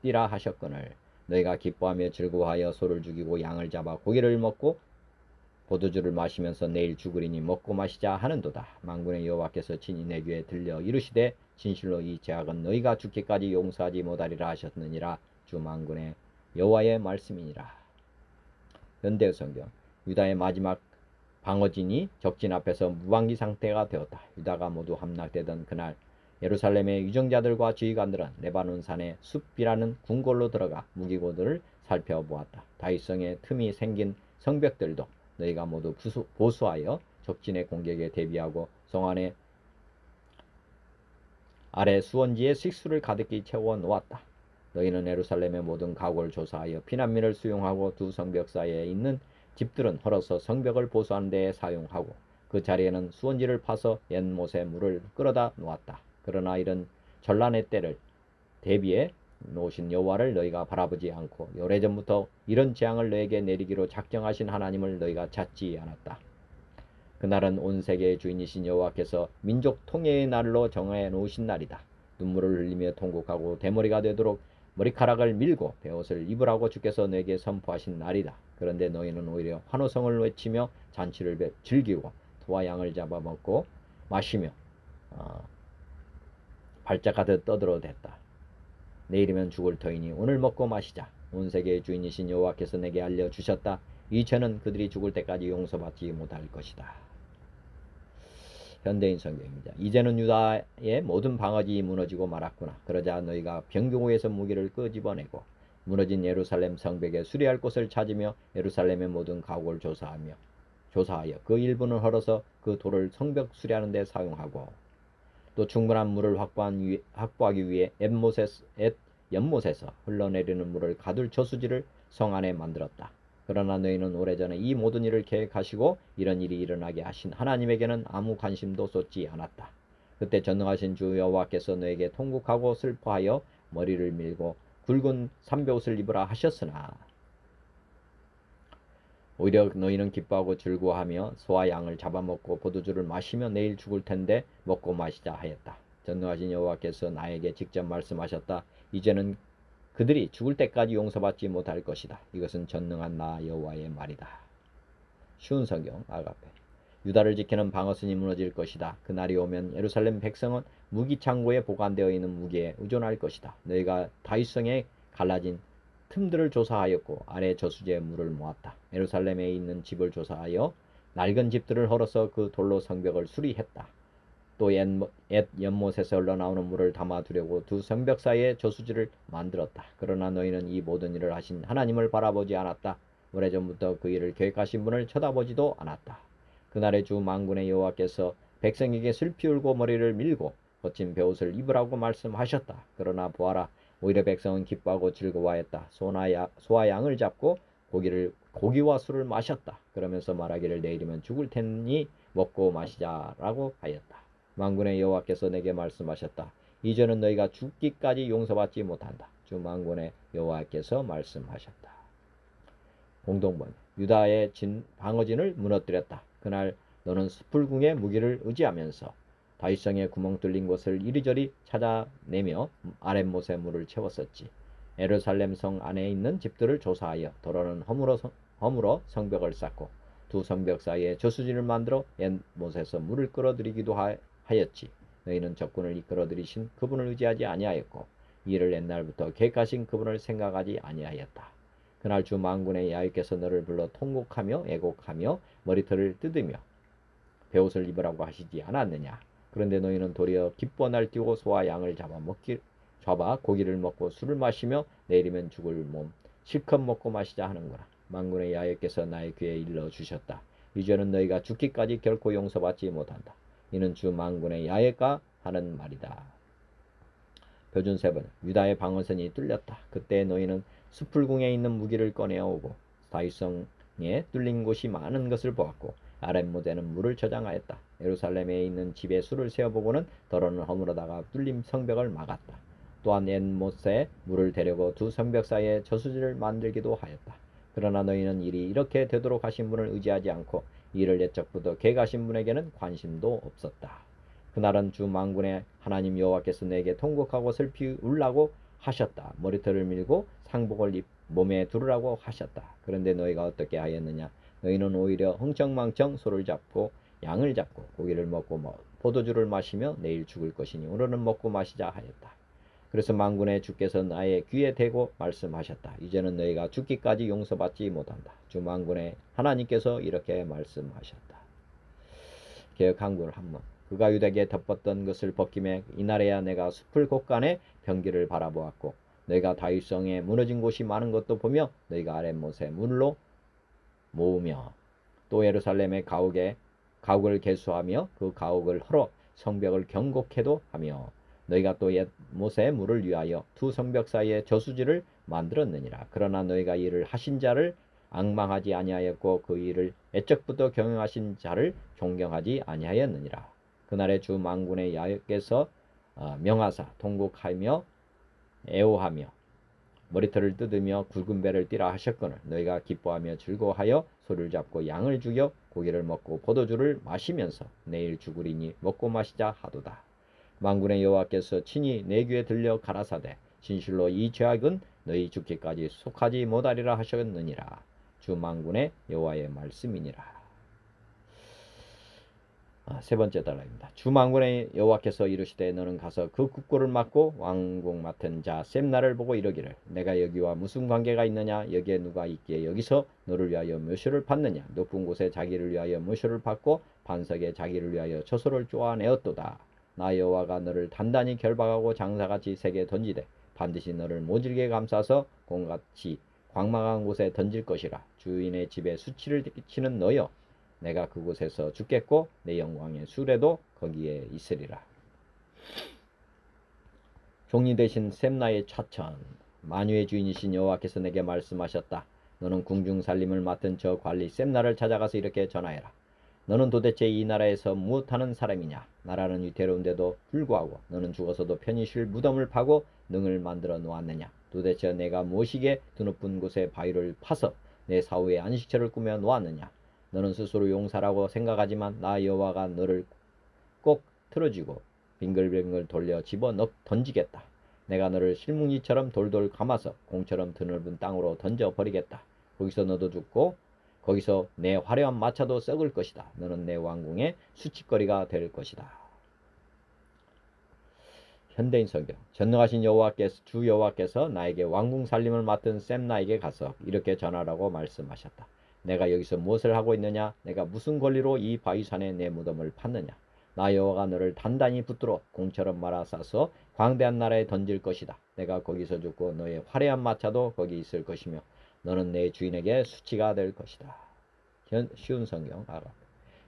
A: 뛰라 하셨거늘 너희가 기뻐하며 즐거워하여 소를 죽이고 양을 잡아 고기를 먹고 포도주를 마시면서 내일 죽으리니 먹고 마시자 하는도다. 만군의 여호와께서 친히 내 귀에 들려 이르시되 진실로 이 죄악은 너희가 죽기까지 용서하지 못하리라 하셨느니라. 주 만군의 여호와의 말씀이니라. 현대 성경. 유다의 마지막 방어진이 적진 앞에서 무방비 상태가 되었다. 유다가 모두 함락되던 그날 예루살렘의 유정자들과 지휘관들은 레바논 산의 숲이라는 궁궐로 들어가 무기고들을 살펴보았다. 다윗성에 틈이 생긴 성벽들도 너희가 모두 보수하여 적진의 공격에 대비하고 성 안에 아래 수원지에 식수를 가득히 채워 놓았다. 너희는 예루살렘의 모든 가옥을 조사하여 피난민을 수용하고 두 성벽 사이에 있는 집들은 헐어서 성벽을 보수하는 데에 사용하고 그 자리에는 수원지를 파서 연못에 물을 끌어다 놓았다. 그러나 이런 전란의 때를 대비해 놓으신 여호와를 너희가 바라보지 않고 오래전부터 이런 재앙을 너에게 내리기로 작정하신 하나님을 너희가 찾지 않았다. 그날은 온 세계의 주인이신 여호와께서 민족 통회의 날로 정해 놓으신 날이다. 눈물을 흘리며 통곡하고 대머리가 되도록 머리카락을 밀고 베옷을 입으라고 주께서 너에게 선포하신 날이다. 그런데 너희는 오히려 환호성을 외치며 잔치를 즐기고 소와 양을 잡아먹고 마시며 발작하듯 떠들어댔다. 내일이면 죽을 터이니 오늘 먹고 마시자. 온 세계의 주인이신 여호와께서 내게 알려주셨다. 이 죄는 그들이 죽을 때까지 용서받지 못할 것이다. 현대인 성경입니다. 이제는 유다의 모든 방어지 무너지고 말았구나. 그러자 너희가 병교에서 무기를 끄집어내고 무너진 예루살렘 성벽에 수리할 곳을 찾으며 예루살렘의 모든 가옥을 조사하여 그 일부는 헐어서 그 돌을 성벽 수리하는 데 사용하고 또 충분한 물을 확보하기 위해 연못에서 흘러내리는 물을 가둘 저수지를 성 안에 만들었다. 그러나 너희는 오래전에 이 모든 일을 계획하시고 이런 일이 일어나게 하신 하나님에게는 아무 관심도 쏟지 않았다. 그때 전능하신 주 여호와께서 너에게 통곡하고 슬퍼하여 머리를 밀고 굵은 삼베옷을 입으라 하셨으나 오히려 너희는 기뻐하고 즐거워하며 소와 양을 잡아먹고 포도주를 마시며 내일 죽을 텐데 먹고 마시자 하였다. 전능하신 여호와께서 나에게 직접 말씀하셨다. 이제는 그들이 죽을 때까지 용서받지 못할 것이다. 이것은 전능한 나 여호와의 말이다. 쉬운 성경 아가페. 유다를 지키는 방어선이 무너질 것이다. 그날이 오면 예루살렘 백성은 무기창고에 보관되어 있는 무기에 의존할 것이다. 너희가 다윗성에 갈라진 틈들을 조사하였고 아래 저수지에 물을 모았다. 예루살렘에 있는 집을 조사하여 낡은 집들을 헐어서 그 돌로 성벽을 수리했다. 또 옛 연못에서 흘러나오는 물을 담아두려고 두 성벽 사이에 저수지를 만들었다. 그러나 너희는 이 모든 일을 하신 하나님을 바라보지 않았다. 오래전부터 그 일을 계획하신 분을 쳐다보지도 않았다. 그날의 주 만군의 여호와께서 백성에게 슬피 울고 머리를 밀고 거친 베옷을 입으라고 말씀하셨다. 그러나 보아라, 오히려 백성은 기뻐하고 즐거워하였다. 소와 양을 잡고 고기와 술을 마셨다. 그러면서 말하기를 내일이면 죽을 테니 먹고 마시자라고 하였다. 만군의 여호와께서 내게 말씀하셨다. 이 죄는 너희가 죽기까지 용서받지 못한다. 주 만군의 여호와께서 말씀하셨다. 공동번. 유다의 방어진을 무너뜨렸다. 그날 너는 숯불궁의 무기를 의지하면서 다윗성의 구멍 뚫린 곳을 이리저리 찾아내며 아랫못에 물을 채웠었지. 예루살렘 성 안에 있는 집들을 조사하여 도로는 허물어 성벽을 쌓고 두 성벽 사이에 저수지를 만들어 옛못에서 물을 끌어들이기도 하였지. 너희는 적군을 이끌어들이신 그분을 의지하지 아니하였고 이를 옛날부터 계획하신 그분을 생각하지 아니하였다. 그날 주 만군의 여호와께서 너를 불러 통곡하며 애곡하며 머리털을 뜯으며 베옷을 입으라고 하시지 않았느냐. 그런데 너희는 도리어 기뻐 날뛰고 소와 양을 잡아 고기를 먹고 술을 마시며 내일이면 죽을 몸 실컷 먹고 마시자 하는구나. 만군의 여호와께서 나의 귀에 일러 주셨다. 이 죄는 너희가 죽기까지 결코 용서받지 못한다. 이는 주 만군의 여호와가 하는 말이다. 표준 3번. 유다의 방어선이 뚫렸다. 그때 너희는 숯불궁에 있는 무기를 꺼내오고 다윗성에 뚫린 곳이 많은 것을 보았고 아랫못에는 물을 저장하였다. 예루살렘에 있는 집에 수를 세워보고는 더러는 허물어다가 뚫린 성벽을 막았다. 또한 옛못에 물을 대려고 두 성벽 사이에 저수지를 만들기도 하였다. 그러나 너희는 일이 이렇게 되도록 하신 분을 의지하지 않고 이를 옛적부터 계획하신 분에게는 관심도 없었다. 그날은 주 만군의 하나님 여호와께서 내게 통곡하고 슬피 울라고 하셨다. 머리털을 밀고 상복을 몸에 두르라고 하셨다. 그런데 너희가 어떻게 하였느냐. 너희는 오히려 흥청망청 소를 잡고 양을 잡고 고기를 먹고 포도주를 마시며 내일 죽을 것이니 오늘은 먹고 마시자 하였다. 그래서 만군의 주께서 나의 귀에 대고 말씀하셨다. 이제는 너희가 죽기까지 용서받지 못한다. 주 만군의 하나님께서 이렇게 말씀하셨다. 개역 한글 한번. 그가 유다에게 덮었던 것을 벗김에 이날에야 내가 숲을 곳간에 병기를 바라보았고 너희가 다윗성에 무너진 곳이 많은 것도 보며 너희가 아랫못에 물로 모으며 또 예루살렘의 가옥에 가옥을 개수하며 그 가옥을 헐어 성벽을 경곡해도 하며 너희가 또 옛 못의 물을 위하여 두 성벽 사이에 저수지를 만들었느니라. 그러나 너희가 이를 하신 자를 앙망하지 아니하였고 그 일을 애적부터 경영하신 자를 존경하지 아니하였느니라. 그날에 주 만군의 야훼께서 명하사 통곡하며 애호하며 머리털을 뜯으며 굵은 배를 띠라 하셨거늘 너희가 기뻐하며 즐거워하여 소를 잡고 양을 죽여 고기를 먹고 포도주를 마시면서 내일 죽으리니 먹고 마시자 하도다. 만군의 여호와께서 친히 내 귀에 들려 가라사대 진실로 이 죄악은 너희 죽기까지 속하지 못하리라 하셨느니라. 주 만군의 여호와의 말씀이니라. 세 번째 단락입니다. 주 만군의 여호와께서 이르시되 너는 가서 그 국고를 맡고 왕궁 맡은 자 셈나를 보고 이르기를 내가 여기와 무슨 관계가 있느냐 여기에 누가 있기에 여기서 너를 위하여 묘쇼를 받느냐 높은 곳에 자기를 위하여 묘쇼를 받고 반석에 자기를 위하여 처소를 쪼아내었도다. 나 여호와가 너를 단단히 결박하고 장사같이 세게 던지되 반드시 너를 모질게 감싸서 공같이 광망한 곳에 던질 것이라. 주인의 집에 수치를 끼치는 너여 내가 그곳에서 죽겠고 내 영광의 수레도 거기에 있으리라. 종이 되신 셈나의 차천 만유의 주인이신 여호와께서 내게 말씀하셨다. 너는 궁중 살림을 맡은 저 관리 셈나를 찾아가서 이렇게 전하여라. 너는 도대체 이 나라에서 무엇하는 사람이냐. 나라는 위태로운데도 불구하고 너는 죽어서도 편히 쉴 무덤을 파고 능을 만들어 놓았느냐. 도대체 내가 무엇이게 드높은 곳에 바위를 파서 내 사후에 안식처를 꾸며 놓았느냐. 너는 스스로 용사라고 생각하지만 나 여호와가 너를 꼭 틀어쥐고 빙글빙글 돌려 집어 던지겠다. 내가 너를 실뭉이처럼 돌돌 감아서 공처럼 드넓은 땅으로 던져버리겠다. 거기서 너도 죽고 거기서 내 화려한 마차도 썩을 것이다. 너는 내 왕궁의 수치거리가 될 것이다. 현대인 성경. 전능하신 여호와께서 주 여호와께서 나에게 왕궁 살림을 맡은 셈나에게 가서 이렇게 전하라고 말씀하셨다. 내가 여기서 무엇을 하고 있느냐? 내가 무슨 권리로 이 바위산에 내 무덤을 팠느냐? 나 여호와가 너를 단단히 붙들어 공처럼 말아 싸서 광대한 나라에 던질 것이다. 내가 거기서 죽고 너의 화려한 마차도 거기 있을 것이며 너는 내 주인에게 수치가 될 것이다. 쉬운 성경 아랍.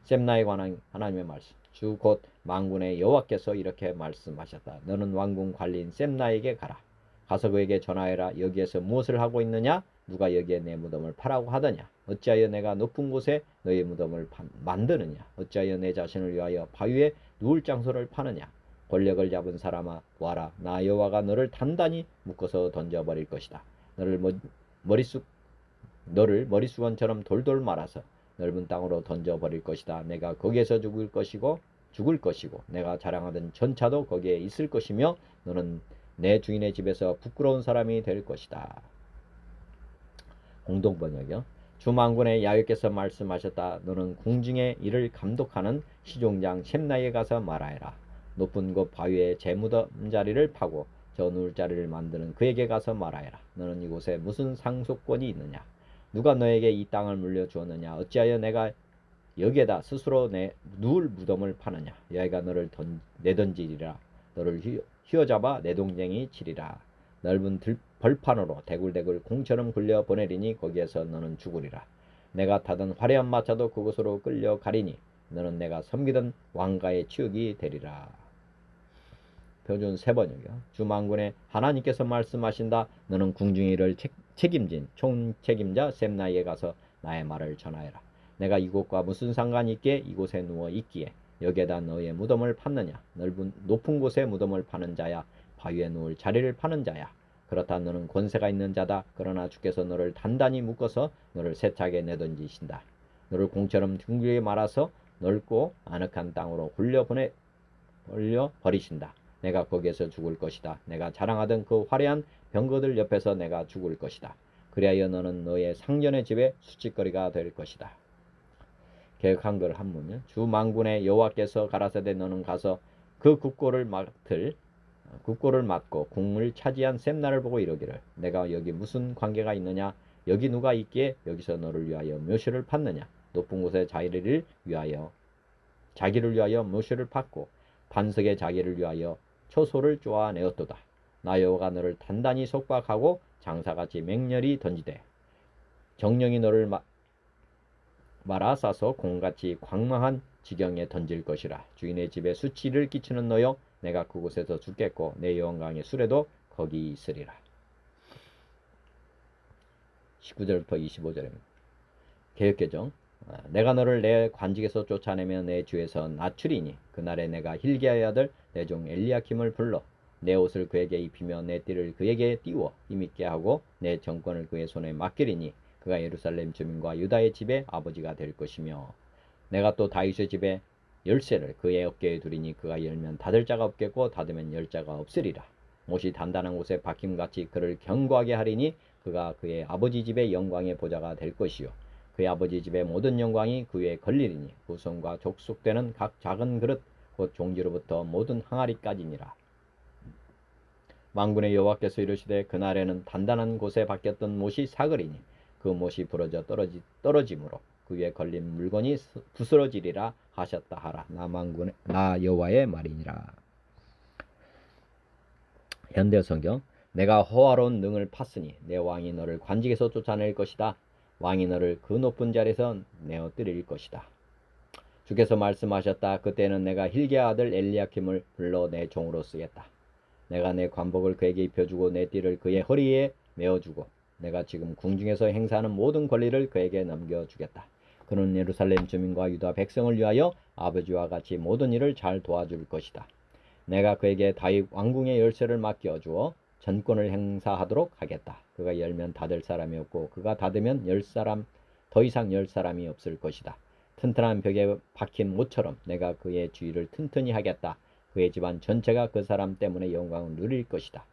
A: 셈나에 관한 하나님의 말씀. 주 곧 만군의 여호와께서 이렇게 말씀하셨다. 너는 왕궁 관리인 셈나에게 가라. 가서 그에게 전하여라. 여기에서 무엇을 하고 있느냐? 누가 여기에 내 무덤을 파라고 하더냐? 어찌하여 내가 높은 곳에 너의 무덤을 만드느냐? 어찌하여 내 자신을 위하여 바위에 누울 장소를 파느냐? 권력을 잡은 사람아 와라. 나 여호와가 너를 단단히 묶어서 던져버릴 것이다. 너를 머릿수건처럼 돌돌 말아서 넓은 땅으로 던져버릴 것이다. 내가 거기에서 죽을 것이고 내가 자랑하던 전차도 거기에 있을 것이며 너는 내 주인의 집에서 부끄러운 사람이 될 것이다. 공동번역이요. 주 만군의 야훼께서 말씀하셨다. 너는 궁중의 일을 감독하는 시종장 셈나에 가서 말하여라. 높은 곳 바위에 제 무덤 자리를 파고 저 누울 자리를 만드는 그에게 가서 말하여라. 너는 이곳에 무슨 상속권이 있느냐? 누가 너에게 이 땅을 물려주었느냐? 어찌하여 내가 여기에다 스스로 내 누울 무덤을 파느냐? 여호와가 너를 내던지리라. 너를 휘어잡아 내 동쟁이 치리라. 넓은 벌판으로 대굴대굴 공처럼 굴려 보내리니 거기에서 너는 죽으리라. 내가 타던 화려한 마차도 그곳으로 끌려가리니 너는 내가 섬기던 왕가의 치욕이 되리라. 표준 세번역이요. 주 만군의 하나님께서 말씀하신다. 너는 궁중일을 책임진 총책임자 셈나에게 가서 나의 말을 전하여라. 내가 이곳과 무슨 상관이 있기에 이곳에 누워 있기에 여기에다 너의 무덤을 팠느냐? 높은 곳에 무덤을 파는 자야. 바위에 누울 자리를 파는 자야. 그렇다 너는 권세가 있는 자다. 그러나 주께서 너를 단단히 묶어서 너를 세차게 내던지신다. 너를 공처럼 둥글게 말아서 넓고 아늑한 땅으로 굴려 버리신다. 내가 거기에서 죽을 것이다. 내가 자랑하던 그 화려한 병거들 옆에서 내가 죽을 것이다. 그리하여 너는 너의 상전의 집에 수치거리가 될 것이다. 개역 한글 한문요. 주 만군의 여호와께서 가라사대 너는 가서 그 국고를 맡고 궁을 차지한 셈나를 보고 이르기를 내가 여기 무슨 관계가 있느냐? 여기 누가 있기에 여기서 너를 위하여 묘시를 팠느냐? 높은 곳에 자기를 위하여 묘시를 팠고 반석에 자기를 위하여 초소를 쪼아내었도다. 나 여호와가 너를 단단히 속박하고 장사같이 맹렬히 던지되 정령이 너를 말아 싸서 공같이 광망한 지경에 던질 것이라. 주인의 집에 수치를 끼치는 너여, 내가 그곳에서 죽겠고 내 영광의 수레도 거기 있으리라. 19절부터 25절입니다. 개역개정. 내가 너를 내 관직에서 쫓아내며 내 주에서 낮추리니 그날에 내가 hilkiya의 아들 내 종 엘리야킴을 불러 내 옷을 그에게 입히며 내 띠를 그에게 띄워 힘있게 하고 내 정권을 그의 손에 맡기리니 그가 예루살렘 주민과 유다의 집의 아버지가 될 것이며, 내가 또 다윗의 집에 열쇠를 그의 어깨에 두리니 그가 열면 닫을 자가 없겠고 닫으면 열 자가 없으리라. 못이 단단한 곳에 박힘같이 그를 견고하게 하리니 그가 그의 아버지 집의 영광의 보좌가 될 것이요 그의 아버지 집의 모든 영광이 그 위에 걸리리니 후손과 족속되는 각 작은 그릇 곧 종지로부터 모든 항아리까지니라. 만군의 여호와께서 이르시되 그날에는 단단한 곳에 박혔던 못이 사그리니 그 못이 부러져 떨어짐으로 그 위에 걸린 물건이 부스러지리라 하셨다 하라. 나 여호와의 말이니라. 현대성경. 내가 허화로운 능을 팠으니 내 왕이 너를 관직에서 쫓아낼 것이다. 왕이 너를 그 높은 자리에서 내어뜨릴 것이다. 주께서 말씀하셨다. 그때는 내가 hilkiya 아들 엘리야킴을 불러 내 종으로 쓰겠다. 내가 내 관복을 그에게 입혀주고 내 띠를 그의 허리에 메어주고 내가 지금 궁중에서 행사하는 모든 권리를 그에게 넘겨주겠다. 그는 예루살렘 주민과 유다 백성을 위하여 아버지와 같이 모든 일을 잘 도와줄 것이다. 내가 그에게 다윗 왕궁의 열쇠를 맡겨주어 전권을 행사하도록 하겠다. 그가 열면 닫을 사람이 없고 그가 닫으면 더 이상 열 사람이 없을 것이다. 튼튼한 벽에 박힌 못처럼 내가 그의 주위를 튼튼히 하겠다. 그의 집안 전체가 그 사람 때문에 영광을 누릴 것이다.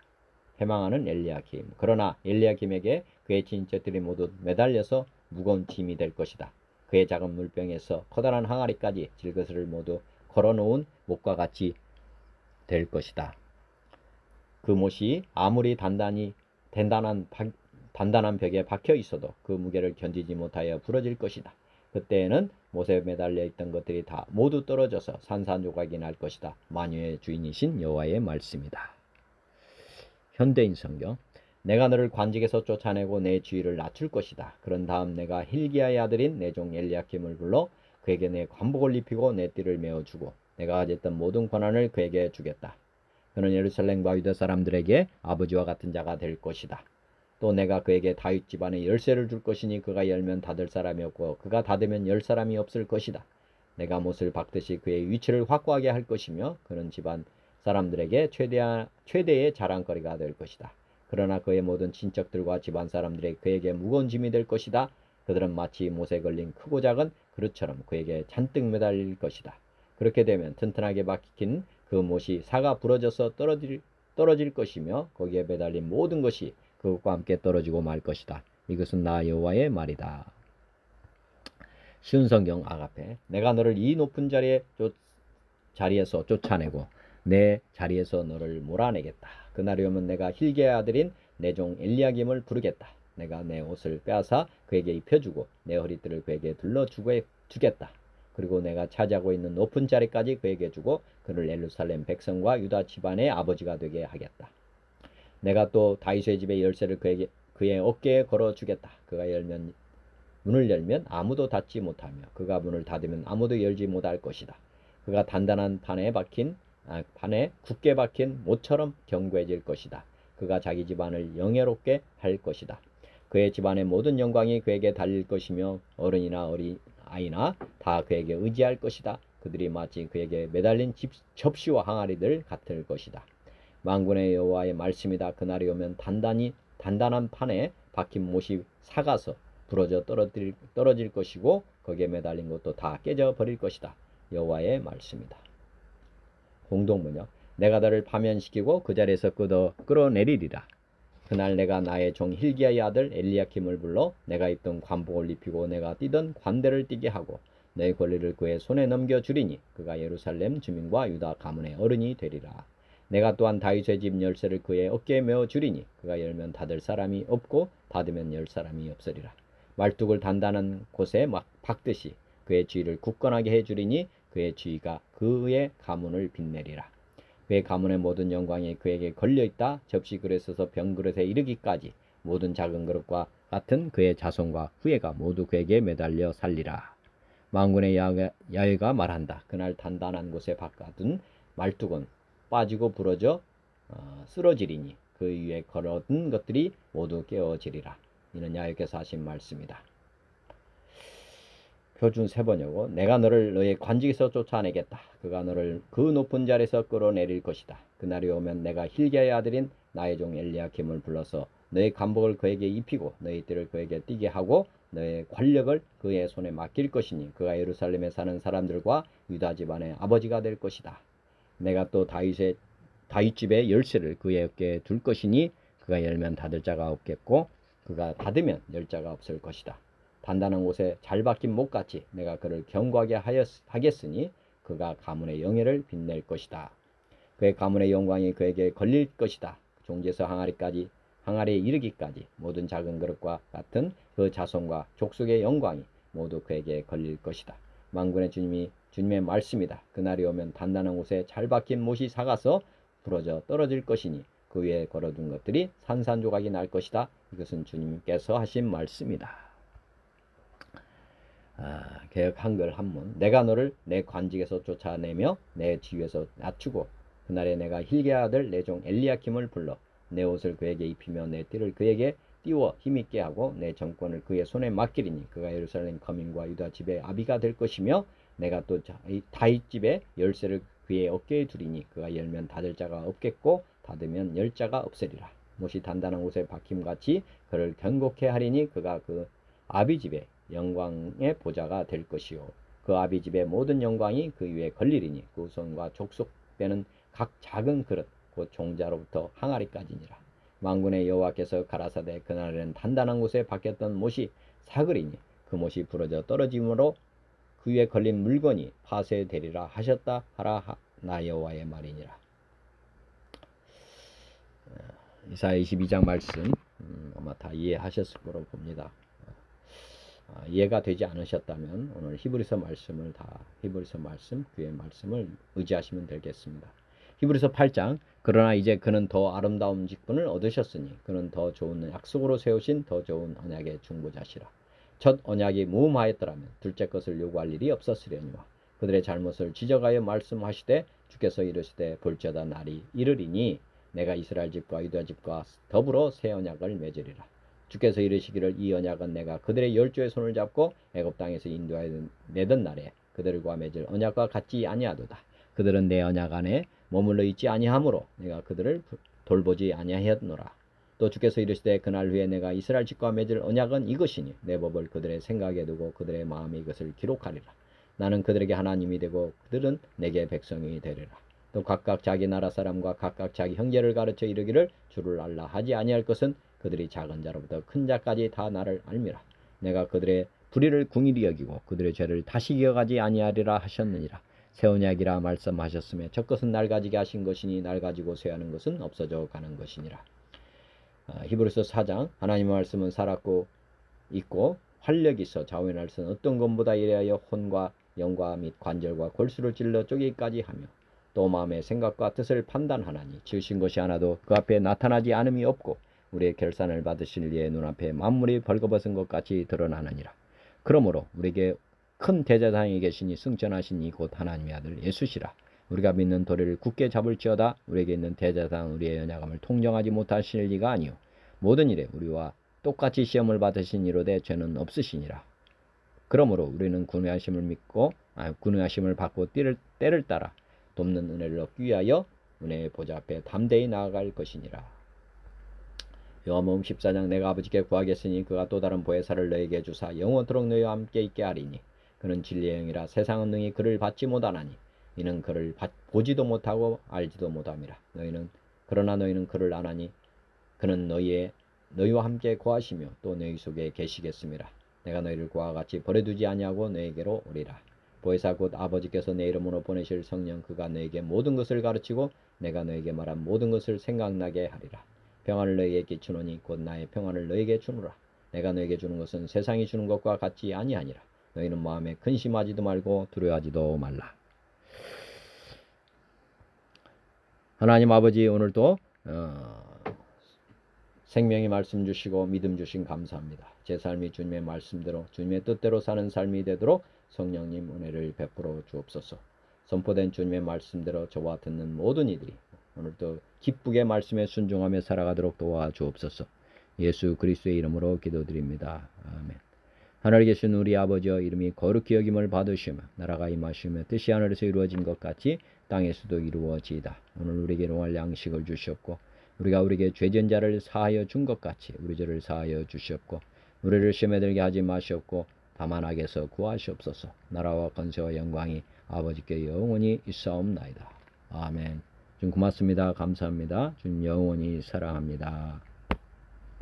A: 해망하는 엘리야킴. 그러나 엘리야킴에게 그의 친척들이 모두 매달려서 무거운 짐이 될 것이다. 그의 작은 물병에서 커다란 항아리까지 질것을 모두 걸어놓은 못과 같이 될 것이다. 그 못이 아무리 단단한 벽에 박혀 있어도 그 무게를 견디지 못하여 부러질 것이다. 그때에는 못에 매달려 있던 것들이 다 모두 떨어져서 산산조각이 날 것이다. 만유의 주인이신 여호와의 말씀이다. 현대인 성경. 내가 너를 관직에서 쫓아내고 내 주위를 낮출 것이다. 그런 다음 내가 hilkiya의 아들인 내 종 엘리야킴을 불러 그에게 내 관복을 입히고 내 띠를 메어주고 내가 가졌던 모든 권한을 그에게 주겠다. 그는 예루살렘과 유다 사람들에게 아버지와 같은 자가 될 것이다. 또 내가 그에게 다윗 집안의 열쇠를 줄 것이니 그가 열면 닫을 사람이 없고 그가 닫으면 열 사람이 없을 것이다. 내가 못을 박듯이 그의 위치를 확고하게 할 것이며 그는 집안 사람들에게 최대의 자랑거리가 될 것이다. 그러나 그의 모든 친척들과 집안 사람들이 그에게 무거운 짐이 될 것이다. 그들은 마치 못에 걸린 크고 작은 그릇처럼 그에게 잔뜩 매달릴 것이다. 그렇게 되면 튼튼하게 박힌 그 못이 사가 부러져서 떨어질 것이며 거기에 매달린 모든 것이 그것과 함께 떨어지고 말 것이다. 이것은 나 여호와의 말이다. 쉬운 성경 아가페. 내가 너를 이 높은 자리에서 쫓아내고 내 자리에서 너를 몰아내겠다. 그날이 오면 내가 hilkiya의 아들인 내 종 엘리야김을 부르겠다. 내가 내 옷을 빼앗아 그에게 입혀주고 내 허리띠를 그에게 둘러주겠다. 그리고 내가 차지하고 있는 높은 자리까지 그에게 주고 그를 예루살렘 백성과 유다 집안의 아버지가 되게 하겠다. 내가 또 다윗의 집의 열쇠를 그의 어깨에 걸어주겠다. 그가 문을 열면 아무도 닫지 못하며 그가 문을 닫으면 아무도 열지 못할 것이다. 그가 단단한 판에 굳게 박힌 못처럼 견고해질 것이다. 그가 자기 집안을 영예롭게 할 것이다. 그의 집안의 모든 영광이 그에게 달릴 것이며 어른이나 어린아이나 다 그에게 의지할 것이다. 그들이 마치 그에게 매달린 접시와 항아리들 같을 것이다. 만군의 여호와의 말씀이다. 그날이 오면 단단한 판에 박힌 못이 삭아서 부러져 떨어질 것이고 거기에 매달린 것도 다 깨져 버릴 것이다. 여호와의 말씀이다. 공동번역. 내가 너를 파면시키고 그 자리에서 끌어내리리라. 그날 내가 나의 종 hilkiya의 아들 엘리야킴을 불러 내가 입던 관복을 입히고 내가 띠던 관대를 띠게 하고 너의 권리를 그의 손에 넘겨주리니 그가 예루살렘 주민과 유다 가문의 어른이 되리라. 내가 또한 다윗의 집 열쇠를 그의 어깨에 메어주리니 그가 열면 닫을 사람이 없고 닫으면 열 사람이 없으리라. 말뚝을 단단한 곳에 박듯이 그의 주위를 굳건하게 해주리니 그의 주위가 그의 가문을 빛내리라. 그의 가문의 모든 영광이 그에게 걸려있다. 접시 그릇에서 병 그릇에 이르기까지 모든 작은 그릇과 같은 그의 자손과 후예가 모두 그에게 매달려 살리라. 만군의 야훼가 말한다. 그날 단단한 곳에 바꿔둔 말뚝은 빠지고 부러져 쓰러지리니 그 위에 걸어둔 것들이 모두 깨어지리라. 이는 야훼께서 하신 말씀이다. 표준 세번역어. 내가 너를 너의 관직에서 쫓아내겠다. 그가 너를 그 높은 자리에서 끌어내릴 것이다. 그날이 오면 내가 힐기야의 아들인 나의 종 엘리야킴을 불러서 너의 간복을 그에게 입히고 너의 띠를 그에게 띠게 하고 너의 권력을 그의 손에 맡길 것이니 그가 예루살렘에 사는 사람들과 유다 집안의 아버지가 될 것이다. 내가 또 다윗집의 열쇠를 그의 어깨에 둘 것이니 그가 열면 닫을 자가 없겠고 그가 닫으면 열 자가 없을 것이다. 단단한 곳에 잘 박힌 목같이 내가 그를 견고하게 하겠으니 그가 가문의 영예를 빛낼 것이다. 그의 가문의 영광이 그에게 걸릴 것이다. 종지에서 항아리에 이르기까지 모든 작은 그릇과 같은 그 자손과 족속의 영광이 모두 그에게 걸릴 것이다. 만군의 주님의 말씀이다. 그날이 오면 단단한 곳에 잘 박힌 못이 삭아서 부러져 떨어질 것이니 그 위에 걸어둔 것들이 산산조각이 날 것이다. 이것은 주님께서 하신 말씀이다. 개역 한글 한문. 내가 너를 내 관직에서 쫓아내며 내 지위에서 낮추고 그날에 내가 힐기야 아들 내 종 엘리야킴을 불러 내 옷을 그에게 입히며 내 띠를 그에게 띄워 힘있게 하고 내 정권을 그의 손에 맡기리니 그가 예루살렘 거민과 유다 집의 아비가 될 것이며 내가 또 다윗 집의 열쇠를 그의 어깨에 두리니 그가 열면 닫을 자가 없겠고 닫으면 열 자가 없으리라. 못이 단단한 곳에 박힘같이 그를 견고케 하리니 그가 그 아비 집의 영광의 보좌가 될 것이요 그 아비 집의 모든 영광이 그 위에 걸리리니 그 후손과 족속되는 각 작은 그릇 곧 종자로부터 항아리까지니라. 만군의 여호와께서 가라사대 그날에는 단단한 곳에 박혔던 못이 사그리니 그 못이 부러져 떨어짐으로 그 위에 걸린 물건이 파쇄되리라 하셨다 하라 나 여호와의 말이니라. 이사야 22장 말씀 아마 다 이해하셨을 거로 봅니다. 이해가 되지 않으셨다면 오늘 히브리서 말씀을 히브리서 말씀, 귀의 말씀을 의지하시면 되겠습니다. 히브리서 8장 그러나 이제 그는 더 아름다운 직분을 얻으셨으니 그는 더 좋은 약속으로 세우신 더 좋은 언약의 중보자시라. 첫 언약이 무음하였더라면 둘째 것을 요구할 일이 없었으려니와 그들의 잘못을 지적하여 말씀하시되 주께서 이르시되 볼지어다 날이 이르리니 내가 이스라엘 집과 유다 집과 더불어 새 언약을 맺으리라. 주께서 이르시기를 이 언약은 내가 그들의 열조의 손을 잡고 애굽 땅에서 인도하여 내던 날에 그들과 맺을 언약과 같지 아니하도다. 그들은 내 언약 안에 머물러 있지 아니하므로 내가 그들을 돌보지 아니하였노라. 또 주께서 이르시되 그날 후에 내가 이스라엘 집과 맺을 언약은 이것이니 내 법을 그들의 생각에 두고 그들의 마음에 이것을 기록하리라. 나는 그들에게 하나님이 되고 그들은 내게 백성이 되리라. 또 각각 자기 나라 사람과 각각 자기 형제를 가르쳐 이르기를 주를 알라 하지 아니할 것은 그들이 작은 자로부터 큰 자까지 다 나를 알미라. 내가 그들의 불의를 궁일이 여기고 그들의 죄를 다시 기억하지 아니하리라 하셨느니라. 새 언약이라 말씀하셨으며 첫 것은 날 가지게 하신 것이니 날 가지고 쇠하는 것은 없어져 가는 것이니라. 히브리서 4장 하나님의 말씀은 살았고 있고 활력이 있어 좌우할 수는 어떤 것보다 이래하여 혼과 영과 및 관절과 골수를 찔러 쪼개기까지 하며 또 마음의 생각과 뜻을 판단하나니 지으신 것이 하나도 그 앞에 나타나지 않음이 없고 우리의 결산을 받으실 이의 눈앞에 만물이 벌거벗은 것 같이 드러나느니라. 그러므로 우리에게 큰 대제사장이 계시니 승천하신 이 곧 하나님의 아들 예수시라. 우리가 믿는 도리를 굳게 잡을지어다. 우리에게 있는 대제사장은 우리의 연약함을 통정하지 못하실 리가 아니요 모든 일에 우리와 똑같이 시험을 받으신 이로되 죄는 없으시니라. 그러므로 우리는 군의하심을 받고 때를 따라 돕는 은혜를 얻기 위하여 은혜의 보좌 앞에 담대히 나아갈 것이니라. 요한복음 14장 내가 아버지께 구하겠으니 그가 또 다른 보혜사를 너에게 주사 영원토록 너희와 함께 있게 하리니 그는 진리의 영이라 세상은 능히 그를 받지 못하나니 이는 그를 보지도 못하고 알지도 못함이라. 그러나 너희는 그를 아나니 그는 너희와 함께 거하시며 또 너희 속에 계시겠음이라. 내가 너희를 그와 같이 버려두지 아니하고 너희에게로 오리라. 보혜사 곧 아버지께서 내 이름으로 보내실 성령 그가 너에게 모든 것을 가르치고 내가 너에게 말한 모든 것을 생각나게 하리라. 평안을 너에게 끼치노니 곧 나의 평안을 너에게 주노라. 내가 너에게 주는 것은 세상이 주는 것과 같지 아니하니라. 너희는 마음에 근심하지도 말고 두려워하지도 말라. 하나님 아버지 오늘도 생명의 말씀 주시고 믿음 주신 감사합니다. 제 삶이 주님의 말씀대로 주님의 뜻대로 사는 삶이 되도록 성령님 은혜를 베풀어 주옵소서. 선포된 주님의 말씀대로 저와 듣는 모든 이들이 오늘도 기쁘게 말씀에 순종하며 살아가도록 도와주옵소서. 예수 그리스도의 이름으로 기도드립니다. 아멘. 하늘에 계신 우리 아버지여, 이름이 거룩히 여김을 받으시며 나라가 임하시며 뜻이 하늘에서 이루어진 것 같이 땅에서도 이루어지이다. 오늘 우리에게 일용할 양식을 주시옵고 우리가 우리에게 죄진 자를 사하여 준 것 같이 우리 죄를 사하여 주시옵고 우리를 시험에 들게 하지 마시옵고 다만 악에서 구하시옵소서. 나라와 권세와 영광이 아버지께 영원히 있사옵나이다. 아멘. 주님 고맙습니다. 감사합니다. 주님 영원히 사랑합니다.